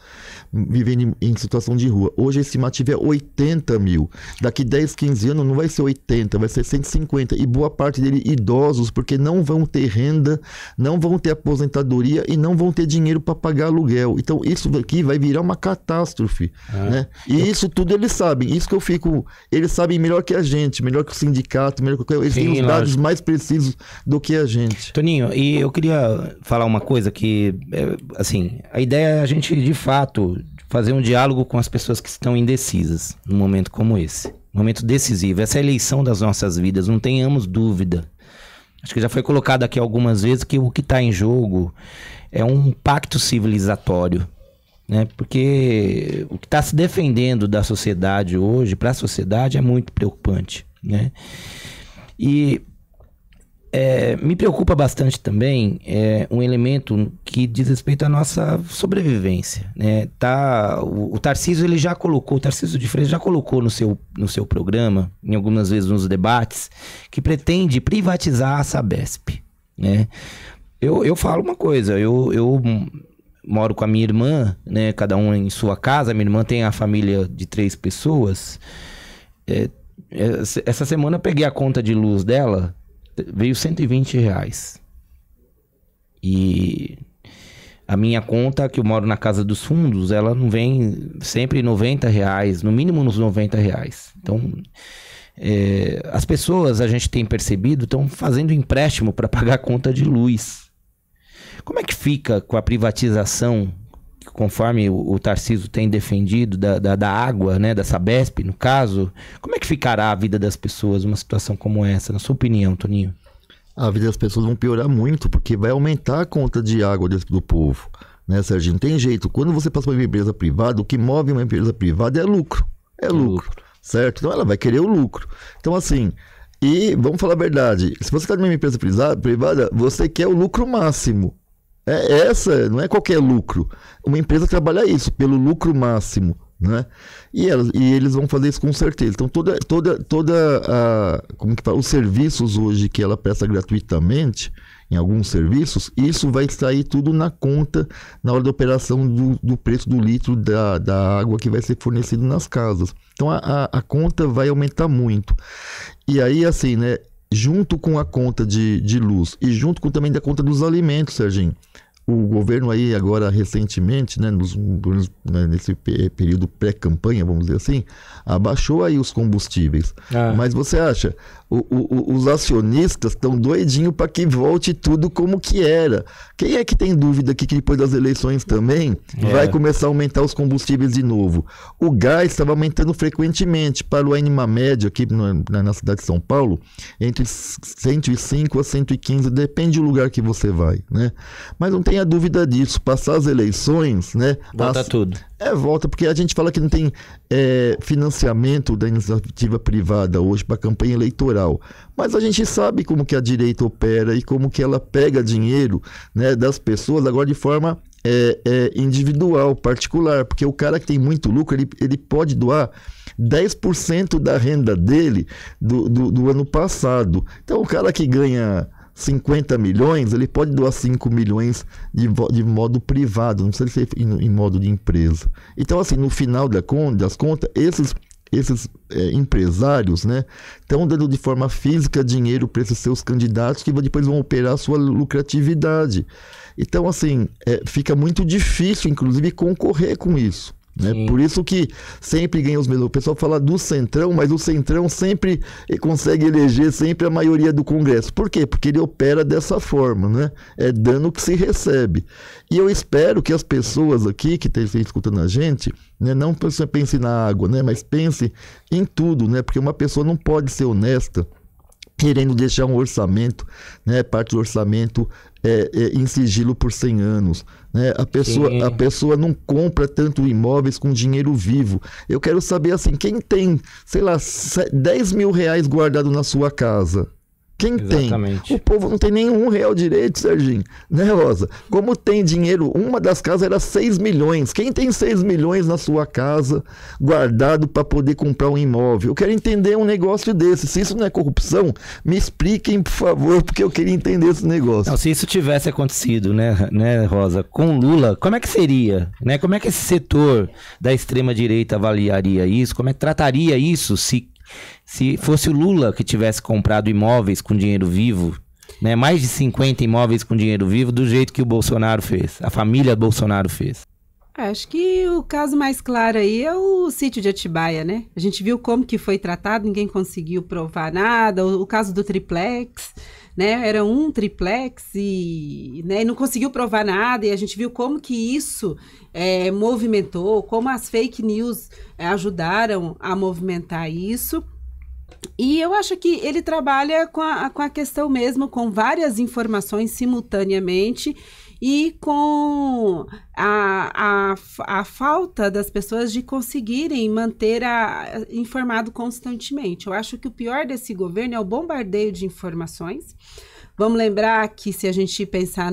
vivendo em situação de rua. Hoje a estimativa é 80 mil. Daqui 10, 15 anos não vai ser 80, vai ser 150. E boa parte deles idosos, porque não vão ter renda, não vão ter aposentadoria e não vão ter dinheiro para pagar aluguel. Então isso aqui vai virar uma catástrofe, né? E isso tudo eles sabem. Isso que eu fico... Eles sabem melhor que a gente, melhor que o sindicato, melhor que... Eles têm os dados mais precisos do que a gente. Toninho, e eu queria falar uma coisa que, assim, a ideia é a gente, de fato, fazer um diálogo com as pessoas que estão indecisas num momento como esse. Um momento decisivo. Essa é a eleição das nossas vidas, não tenhamos dúvida. Acho que já foi colocado aqui algumas vezes que o que está em jogo é um pacto civilizatório, né? Porque o que está se defendendo da sociedade hoje, para a sociedade, é muito preocupante, né? E... me preocupa bastante também um elemento que diz respeito à nossa sobrevivência, né? O Tarcísio, o Tarcísio de Freitas já colocou no seu programa, em algumas vezes nos debates, que pretende privatizar a Sabesp, né? Eu falo uma coisa, eu moro com a minha irmã, né? Cada um em sua casa. Minha irmã tem a família de 3 pessoas. Essa semana eu peguei a conta de luz dela, veio R$120. E a minha conta, que eu moro na Casa dos Fundos, ela não vem sempre R$90, no mínimo uns R$90. Então, as pessoas, a gente tem percebido, estão fazendo empréstimo para pagar a conta de luz. Como é que fica com a privatização, conforme o Tarcísio tem defendido, da água, né, da Sabesp, no caso? Como é que ficará a vida das pessoas numa situação como essa, na sua opinião, Toninho? A vida das pessoas vão piorar muito, porque vai aumentar a conta de água do povo, né, Serginho? Não tem jeito. Quando você passa para uma empresa privada, o que move uma empresa privada é lucro. É lucro, certo? Então ela vai querer o lucro. Então, assim, e vamos falar a verdade, se você está numa empresa privada, você quer o lucro máximo. Não é qualquer lucro. Uma empresa trabalha isso, pelo lucro máximo, né? E eles vão fazer isso com certeza. Então, como que fala, os serviços hoje que ela presta gratuitamente, em alguns serviços, isso vai sair tudo na conta, na hora da operação do preço do litro da água que vai ser fornecido nas casas. Então, a conta vai aumentar muito. E aí, assim, né? Junto com a conta de luz e junto com também da conta dos alimentos, Serginho, o governo aí agora recentemente, né, nesse período pré-campanha, vamos dizer assim, abaixou aí os combustíveis. Mas você acha, os acionistas estão doidinhos para que volte tudo como que era. Quem é que tem dúvida que depois das eleições também vai começar a aumentar os combustíveis de novo? O gás estava aumentando frequentemente, parou aí numa média aqui na cidade de São Paulo, entre 105 a 115, depende do lugar que você vai, né? Mas não tenha dúvida disso, passar as eleições, né? Volta tudo. Volta, porque a gente fala que não tem financiamento da iniciativa privada hoje para campanha eleitoral, mas a gente sabe como que a direita opera e como que ela pega dinheiro, né, das pessoas agora de forma individual, particular, porque o cara que tem muito lucro, ele pode doar 10% da renda dele do ano passado. Então o cara que ganha 50 milhões, ele pode doar 5 milhões de modo privado, não precisa ser em modo de empresa. Então, assim, no final das contas, esses empresários, né, estão dando de forma física dinheiro para esses seus candidatos que depois vão operar a sua lucratividade. Então, assim, fica muito difícil, inclusive, concorrer com isso. Né? Por isso que sempre ganha os mesmos. O pessoal fala do Centrão, mas o Centrão sempre consegue eleger sempre a maioria do Congresso. Por quê? Porque ele opera dessa forma, né? É dano que se recebe. E eu espero que as pessoas aqui que estão escutando a gente, né, não pense na água, né, mas pense em tudo, né? Porque uma pessoa não pode ser honesta querendo deixar um orçamento, né, parte do orçamento em sigilo por 100 anos. Né? A pessoa não compra tanto imóveis com dinheiro vivo. Eu quero saber, assim, quem tem, sei lá, 10 mil reais guardado na sua casa? Quem Exatamente. tem? O povo não tem nenhum real direito, Serginho. Né, Rosa? Como tem dinheiro, uma das casas era 6 milhões. Quem tem 6 milhões na sua casa guardado para poder comprar um imóvel? Eu quero entender um negócio desse. Se isso não é corrupção, me expliquem, por favor, porque eu queria entender esse negócio. Não, se isso tivesse acontecido, né, Rosa, com Lula, como é que seria? Né? Como é que esse setor da extrema-direita avaliaria isso? Como é que trataria isso se fosse o Lula que tivesse comprado imóveis com dinheiro vivo, né, mais de 50 imóveis com dinheiro vivo, do jeito que o Bolsonaro fez, a família Bolsonaro fez? Acho que o caso mais claro aí é o sítio de Atibaia, né? A gente viu como que foi tratado, ninguém conseguiu provar nada. O caso do triplex, né? Era um triplex e não conseguiu provar nada, e a gente viu como que isso movimentou, como as fake news ajudaram a movimentar isso. E eu acho que ele trabalha com a questão mesmo, com várias informações simultaneamente e com a falta das pessoas de conseguirem manter informado constantemente. Eu acho que o pior desse governo é o bombardeio de informações. Vamos lembrar que, se a gente pensar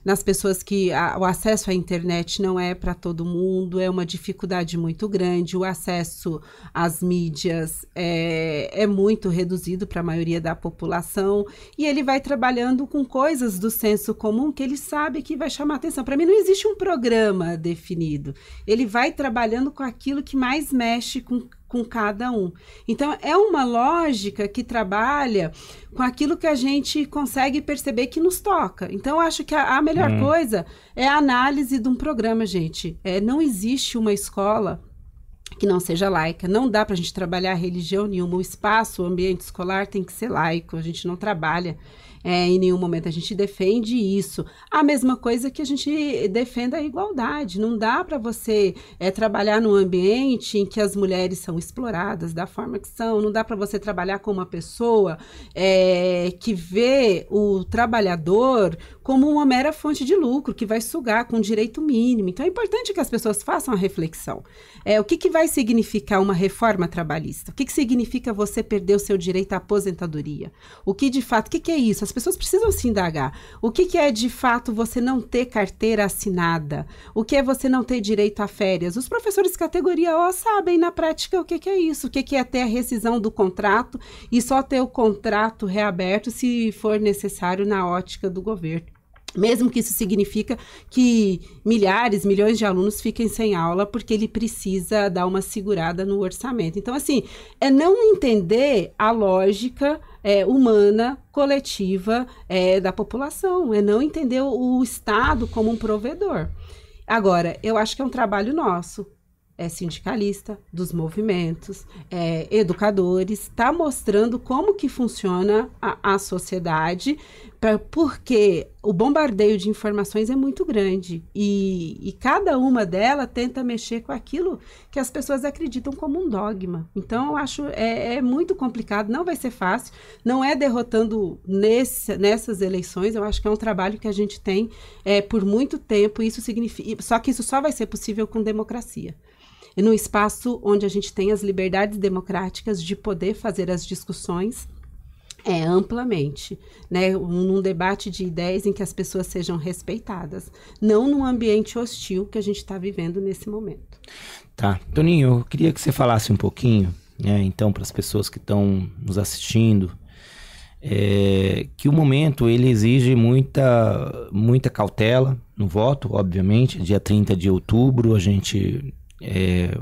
nas pessoas que o acesso à internet não é para todo mundo, é uma dificuldade muito grande, o acesso às mídias é muito reduzido para a maioria da população, e ele vai trabalhando com coisas do senso comum que ele sabe que vai chamar atenção. Para mim não existe um programa definido, ele vai trabalhando com aquilo que mais mexe com cada um. Então, é uma lógica que trabalha com aquilo que a gente consegue perceber que nos toca. Então, eu acho que a melhor coisa é a análise de um programa, gente. Não existe uma escola que não seja laica. Não dá para a gente trabalhar religião nenhuma. O espaço, o ambiente escolar tem que ser laico. A gente não trabalha em nenhum momento. A gente defende isso. A mesma coisa que a gente defende a igualdade. Não dá para você trabalhar num ambiente em que as mulheres são exploradas da forma que são. Não dá para você trabalhar com uma pessoa que vê o trabalhador como uma mera fonte de lucro, que vai sugar com direito mínimo. Então, é importante que as pessoas façam a reflexão. O que vai significar uma reforma trabalhista? O que significa você perder o seu direito à aposentadoria? O que, de fato, o que é isso? As pessoas precisam se indagar. O que é, de fato, você não ter carteira assinada? O que é você não ter direito a férias? Os professores de categoria O sabem, na prática, o que é isso. O que é ter a rescisão do contrato e só ter o contrato reaberto se for necessário na ótica do governo. Mesmo que isso significa que milhões de alunos fiquem sem aula porque ele precisa dar uma segurada no orçamento. Então, assim, não entender a lógica humana, coletiva da população, é não entender o Estado como um provedor. Agora, eu acho que é um trabalho nosso, sindicalista, dos movimentos, educadores, está mostrando como que funciona a sociedade, porque o bombardeio de informações é muito grande e cada uma delas tenta mexer com aquilo que as pessoas acreditam como um dogma. Então, eu acho muito complicado, não vai ser fácil, não é derrotando nessas eleições, eu acho que é um trabalho que a gente tem por muito tempo, isso significa, só que isso só vai ser possível com democracia. E num espaço onde a gente tem as liberdades democráticas de poder fazer as discussões amplamente, né? Num debate de ideias em que as pessoas sejam respeitadas, não num ambiente hostil que a gente está vivendo nesse momento. Tá. Toninho, eu queria que você falasse um pouquinho, né, então, para as pessoas que estão nos assistindo, que o momento ele exige muita cautela no voto, obviamente. Dia 30 de outubro a gente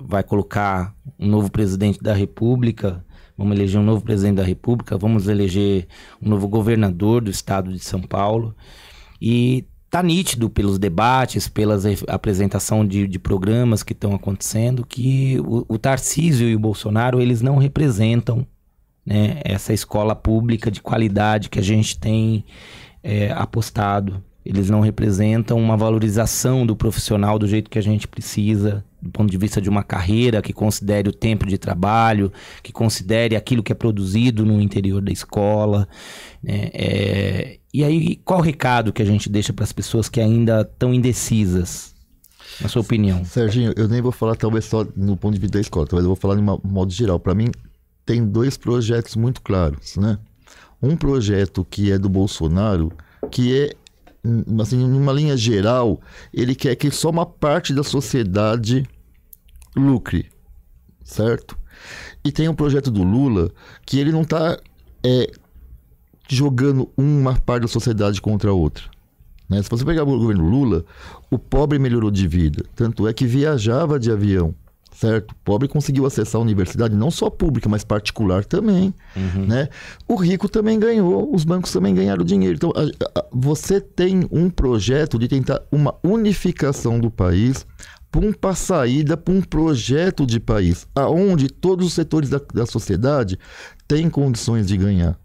vai colocar um novo presidente da República, vamos eleger um novo presidente da República, vamos eleger um novo governador do estado de São Paulo, e tá nítido pelos debates, pela apresentação de programas que estão acontecendo, que o Tarcísio e o Bolsonaro, eles não representam, né, essa escola pública de qualidade que a gente tem apostado. Eles não representam uma valorização do profissional do jeito que a gente precisa, do ponto de vista de uma carreira que considere o tempo de trabalho, que considere aquilo que é produzido no interior da escola, né? E aí, qual o recado que a gente deixa para as pessoas que ainda estão indecisas, na sua opinião? Serginho, eu nem vou falar talvez só no ponto de vista da escola, talvez eu vou falar de modo geral. Para mim, tem 2 projetos muito claros, né? Um projeto que é do Bolsonaro, que assim, numa linha geral, ele quer que só uma parte da sociedade lucre, certo? E tem um projeto do Lula que ele não está jogando uma parte da sociedade contra a outra, né? Se você pegar o governo Lula, o pobre melhorou de vida, tanto é que viajava de avião, certo? O pobre conseguiu acessar a universidade, não só pública, mas particular também, né? O rico também ganhou, os bancos também ganharam dinheiro. Então, você tem um projeto de tentar uma unificação do país, para saída, para um projeto de país, aonde todos os setores da sociedade têm condições de ganhar,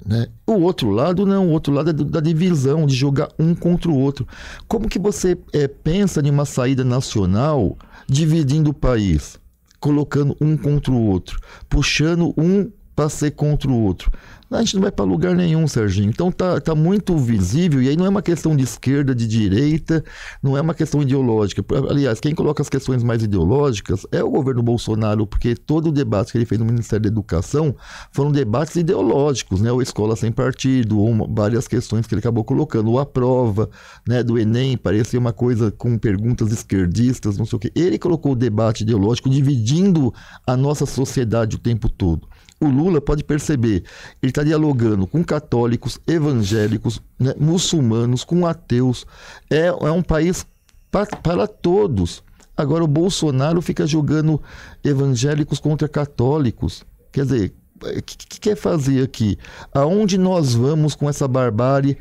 né? O outro lado não, o outro lado é da divisão, de jogar um contra o outro. Como que você pensa em uma saída nacional dividindo o país, colocando um contra o outro, puxando um para ser contra o outro? A gente não vai para lugar nenhum, Serginho. Então tá muito visível, e aí não é uma questão de esquerda, de direita, não é uma questão ideológica. Aliás, quem coloca as questões mais ideológicas é o governo Bolsonaro, porque todo o debate que ele fez no Ministério da Educação foram debates ideológicos, né? Ou escola sem partido, ou várias questões que ele acabou colocando, ou a prova, né, do Enem, parecia uma coisa com perguntas esquerdistas, não sei o quê. Ele colocou o debate ideológico dividindo a nossa sociedade o tempo todo. O Lula, pode perceber, ele está dialogando com católicos, evangélicos, né, muçulmanos, com ateus. É um país para todos. Agora o Bolsonaro fica jogando evangélicos contra católicos. Quer dizer, o que quer fazer aqui? Aonde nós vamos com essa barbárie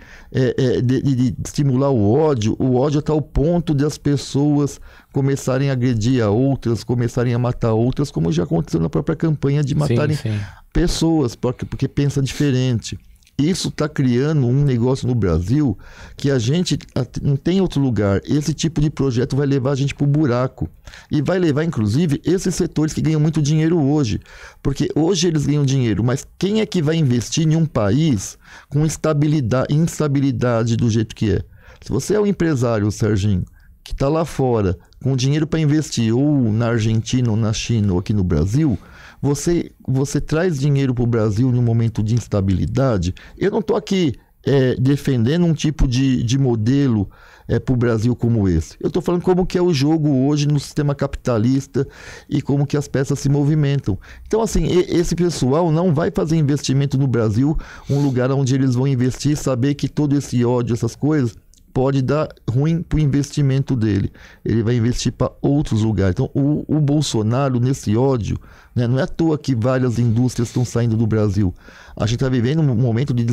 de estimular o ódio? O ódio está ao ponto de as pessoas começarem a agredir a outras, começarem a matar outras, como já aconteceu na própria campanha de matarem pessoas, porque pensa diferente. Isso está criando um negócio no Brasil que a gente não tem outro lugar. Esse tipo de projeto vai levar a gente para o buraco. E vai levar, inclusive, esses setores que ganham muito dinheiro hoje. Porque hoje eles ganham dinheiro, mas quem é que vai investir em um país com instabilidade do jeito que é? Se você é um empresário, Serginho, que está lá fora com dinheiro para investir, ou na Argentina, ou na China, ou aqui no Brasil, você traz dinheiro para o Brasil num momento de instabilidade. Eu não estou aqui defendendo um tipo de modelo para o Brasil como esse. Eu estou falando como que é o jogo hoje no sistema capitalista e como que as peças se movimentam. Então, assim, esse pessoal não vai fazer investimento no Brasil, um lugar onde eles vão investir, saber que todo esse ódio, essas coisas, pode dar ruim para o investimento dele. Ele vai investir para outros lugares. Então, o Bolsonaro, nesse ódio, né, não é à toa que várias indústrias estão saindo do Brasil. A gente está vivendo um momento de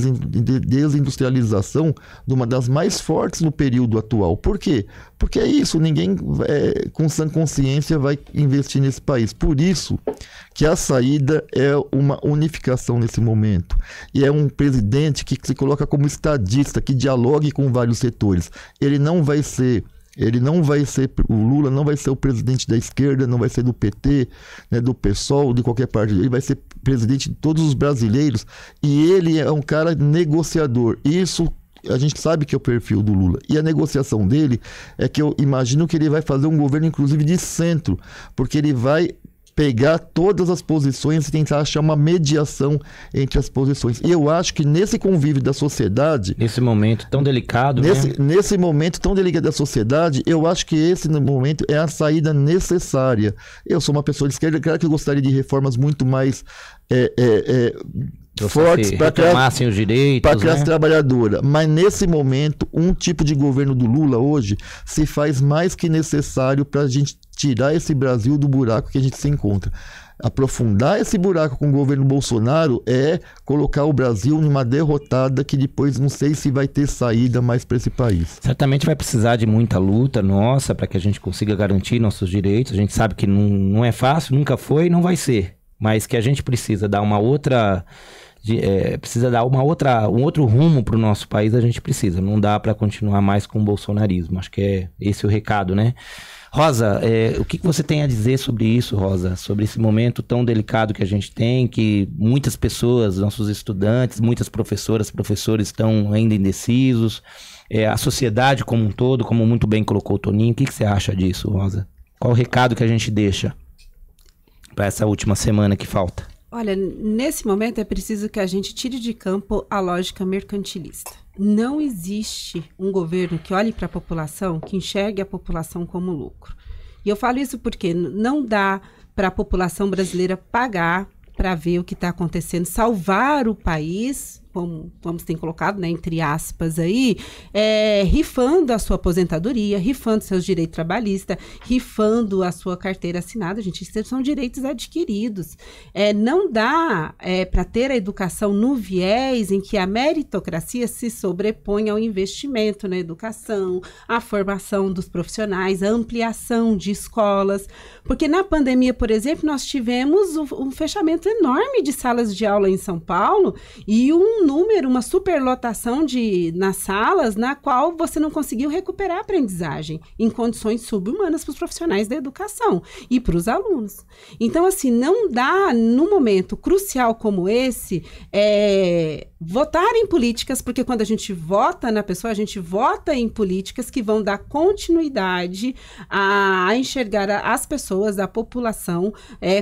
desindustrialização de uma das mais fortes no período atual. Por quê? Porque é isso, ninguém com sã consciência vai investir nesse país. Por isso que a saída é uma unificação nesse momento. E é um presidente que se coloca como estadista, que dialogue com vários setores. O Lula não vai ser o presidente da esquerda, não vai ser do PT, né, do PSOL, de qualquer partido. Ele vai ser presidente de todos os brasileiros e ele é um cara negociador. Isso a gente sabe que é o perfil do Lula. E a negociação dele é que eu imagino que ele vai fazer um governo, inclusive, de centro, porque ele vai pegar todas as posições e tentar achar uma mediação entre as posições. E eu acho que nesse convívio da sociedade... Nesse momento tão delicado... Nesse momento tão delicado da sociedade, eu acho que esse momento é a saída necessária. Eu sou uma pessoa de esquerda, claro que eu gostaria de reformas muito mais... fortes para a classe trabalhadora. Mas nesse momento, um tipo de governo do Lula hoje se faz mais que necessário para a gente tirar esse Brasil do buraco que a gente se encontra. Aprofundar esse buraco com o governo Bolsonaro é colocar o Brasil numa derrotada que depois não sei se vai ter saída mais para esse país. Certamente vai precisar de muita luta nossa para que a gente consiga garantir nossos direitos. A gente sabe que não é fácil, nunca foi e não vai ser. Mas que a gente precisa dar uma outra... um outro rumo para o nosso país, a gente precisa. Não dá para continuar mais com o bolsonarismo. Acho que é esse o recado, né? Rosa, o que você tem a dizer sobre isso, Rosa? Sobre esse momento tão delicado que a gente tem, que muitas pessoas, nossos estudantes, muitas professoras, professores estão ainda indecisos. A sociedade como um todo, como muito bem colocou o Toninho. O que você acha disso, Rosa? Qual o recado que a gente deixa para essa última semana que falta? Olha, nesse momento é preciso que a gente tire de campo a lógica mercantilista. Não existe um governo que olhe para a população, que enxergue a população como lucro. E eu falo isso porque não dá para a população brasileira pagar para ver o que está acontecendo, salvar o país, como vamos ter colocado, né, entre aspas aí, rifando a sua aposentadoria, rifando seus direitos trabalhistas, rifando a sua carteira assinada. Gente, isso são direitos adquiridos. Não dá para ter a educação no viés em que a meritocracia se sobrepõe ao investimento na educação, a formação dos profissionais, a ampliação de escolas. Porque na pandemia, por exemplo, nós tivemos um fechamento enorme de salas de aula em São Paulo e uma superlotação nas salas na qual você não conseguiu recuperar a aprendizagem em condições subhumanas para os profissionais da educação e para os alunos. Então, assim, não dá, num momento crucial como esse, votar em políticas, porque quando a gente vota na pessoa, a gente vota em políticas que vão dar continuidade a enxergar as pessoas, a população,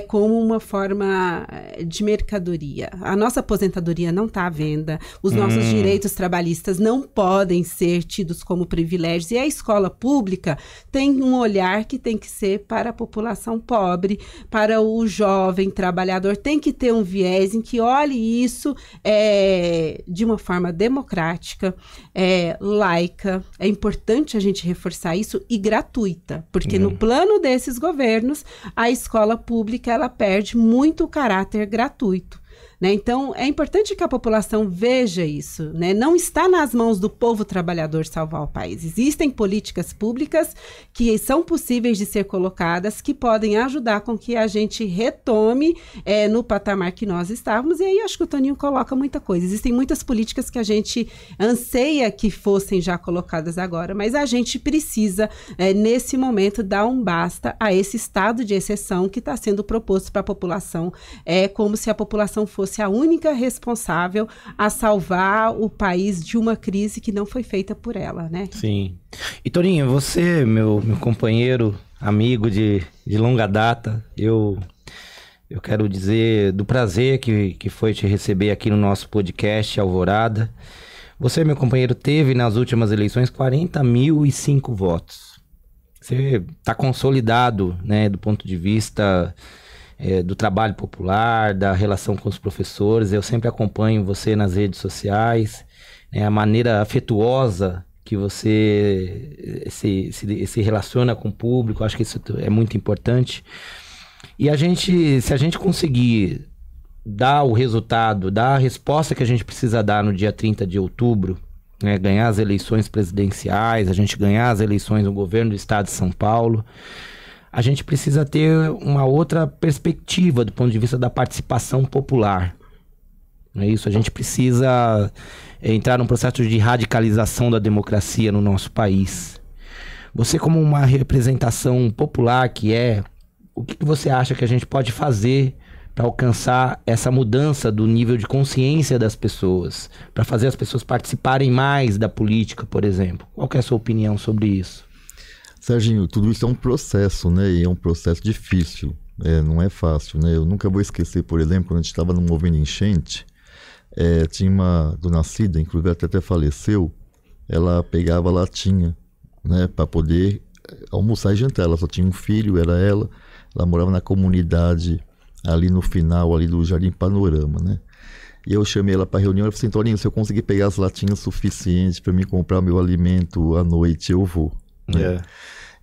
como uma forma de mercadoria. A nossa aposentadoria não está à venda. Os nossos direitos trabalhistas não podem ser tidos como privilégios. E a escola pública tem um olhar que tem que ser para a população pobre, para o jovem trabalhador. Tem que ter um viés em que olhe isso de uma forma democrática, laica. É importante a gente reforçar isso, e gratuita. Porque no plano desses governos, a escola pública ela perde muito o caráter gratuito. Né? Então, é importante que a população veja isso, né? Não está nas mãos do povo trabalhador salvar o país. Existem políticas públicas que são possíveis de ser colocadas, que podem ajudar com que a gente retome no patamar que nós estávamos. E aí, acho que o Toninho coloca muita coisa. Existem muitas políticas que a gente anseia que fossem já colocadas agora, mas a gente precisa, nesse momento, dar um basta a esse estado de exceção que está sendo proposto para a população. É como se a população fosse a única responsável a salvar o país de uma crise que não foi feita por ela, né? Sim. E Toninho, você, meu companheiro, amigo de longa data, eu quero dizer do prazer que foi te receber aqui no nosso podcast Alvorada. Você, meu companheiro, teve nas últimas eleições 40.005 votos. Você está consolidado, né, do ponto de vista do trabalho popular, da relação com os professores. Eu sempre acompanho você nas redes sociais, a maneira afetuosa que você se relaciona com o público. Acho que isso é muito importante. E se a gente conseguir dar o resultado, dar a resposta que a gente precisa dar no dia 30 de outubro, né, ganhar as eleições presidenciais, a gente ganhar as eleições no governo do estado de São Paulo, a gente precisa ter uma outra perspectiva do ponto de vista da participação popular. Não é isso? A gente precisa entrar num processo de radicalização da democracia no nosso país. Você, como uma representação popular o que você acha que a gente pode fazer para alcançar essa mudança do nível de consciência das pessoas, para fazer as pessoas participarem mais da política, por exemplo? Qual que é a sua opinião sobre isso? Serginho, tudo isso é um processo, né? E é um processo difícil, não é fácil, né? Eu nunca vou esquecer, por exemplo, quando a gente estava no movimento enchente, tinha uma dona Cida, inclusive até faleceu, ela pegava latinha, né, para poder almoçar e jantar. Ela só tinha um filho, era ela morava na comunidade ali no final ali do Jardim Panorama, né? E eu chamei ela para reunião e falei assim: Toninho, se eu conseguir pegar as latinhas suficientes para me comprar meu alimento à noite, eu vou. Né?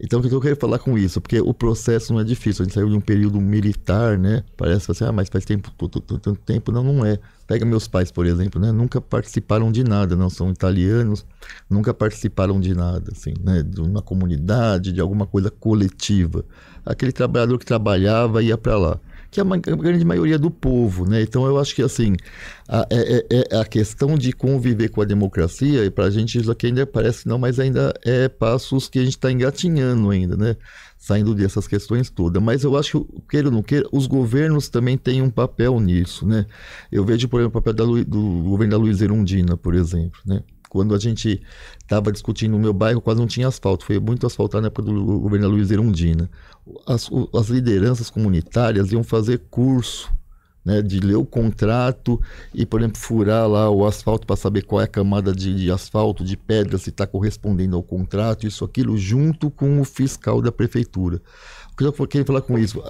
Então, o que eu quero falar com isso? Porque o processo não é difícil. A gente saiu de um período militar, né? Parece assim, mas faz tanto tempo. Não é. Pega meus pais, por exemplo, né? Nunca participaram de nada, não são italianos, nunca participaram de nada, assim, né? De uma comunidade, de alguma coisa coletiva. Aquele trabalhador que trabalhava ia para lá, que é a grande maioria do povo, né? Então eu acho que assim, a questão de conviver com a democracia, e para a gente isso aqui ainda parece não, mas ainda é passos que a gente está engatinhando ainda, né? Saindo dessas questões todas. Mas eu acho que, queira ou não queira, os governos também têm um papel nisso, né? Eu vejo, por exemplo, o papel do governo da Luiza Erundina, por exemplo, né? Quando a gente estava discutindo no meu bairro, quase não tinha asfalto. Foi muito asfaltado na época do governo da Luiza Erundina. As lideranças comunitárias iam fazer curso, né, de ler o contrato e, por exemplo, furar lá o asfalto para saber qual é a camada de asfalto, de pedra, se está correspondendo ao contrato, isso, aquilo, junto com o fiscal da prefeitura. O que eu queria falar com isso?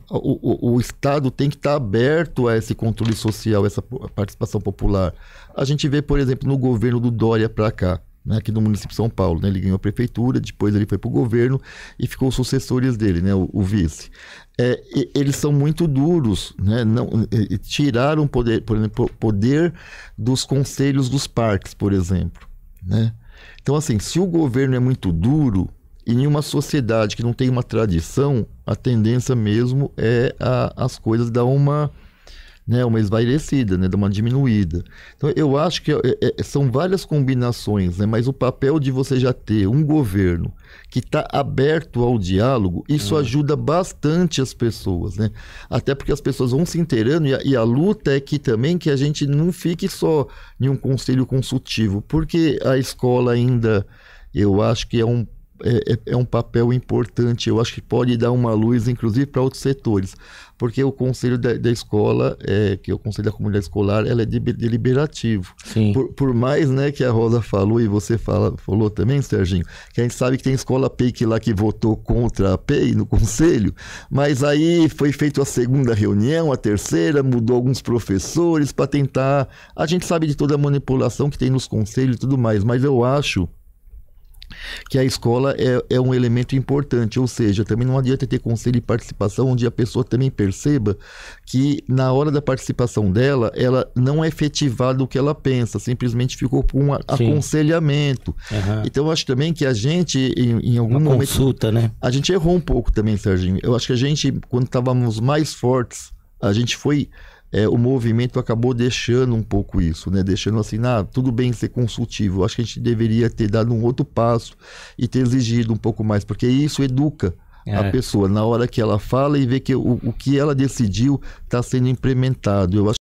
O Estado tem que estar aberto a esse controle social, essa participação popular. A gente vê, por exemplo, no governo do Dória para cá, né, aqui no município de São Paulo, né, ele ganhou a prefeitura, depois ele foi para o governo e ficou os sucessores dele, né, o vice. Eles são muito duros, né, tiraram poder, por exemplo, poder dos conselhos dos parques, por exemplo, né? Então, assim, se o governo é muito duro, e em uma sociedade que não tem uma tradição, a tendência mesmo é as coisas dar uma esvairecida, né, dar uma diminuída. Então, eu acho que são várias combinações, né, mas o papel de você já ter um governo que está aberto ao diálogo, isso ajuda bastante as pessoas, né? Até porque as pessoas vão se inteirando e a luta é que a gente não fique só em um conselho consultivo, porque a escola ainda, eu acho que é um papel importante. Eu acho que pode dar uma luz, inclusive, para outros setores, porque o conselho da escola, que é o conselho da comunidade escolar, ela é deliberativo. Sim. Por mais, né, que a Rosa falou e você falou também, Serginho, que a gente sabe que tem escola PEI lá que votou contra a PEI no conselho, mas aí foi feita a segunda reunião, a terceira, mudou alguns professores para tentar. A gente sabe de toda a manipulação que tem nos conselhos e tudo mais, mas eu acho que a escola é um elemento importante, ou seja, também não adianta ter conselho e participação onde a pessoa também perceba que na hora da participação dela, ela não é efetivada o que ela pensa, simplesmente ficou com um aconselhamento. Uhum. Então eu acho também que a gente, em algum momento... consulta, né? A gente errou um pouco também, Serginho. Eu acho que a gente, quando estávamos mais fortes, a gente foi... o movimento acabou deixando um pouco isso, né? Deixando assim, tudo bem ser consultivo. Eu acho que a gente deveria ter dado um outro passo e ter exigido um pouco mais, porque isso educa a pessoa na hora que ela fala e vê que o que ela decidiu está sendo implementado. Eu acho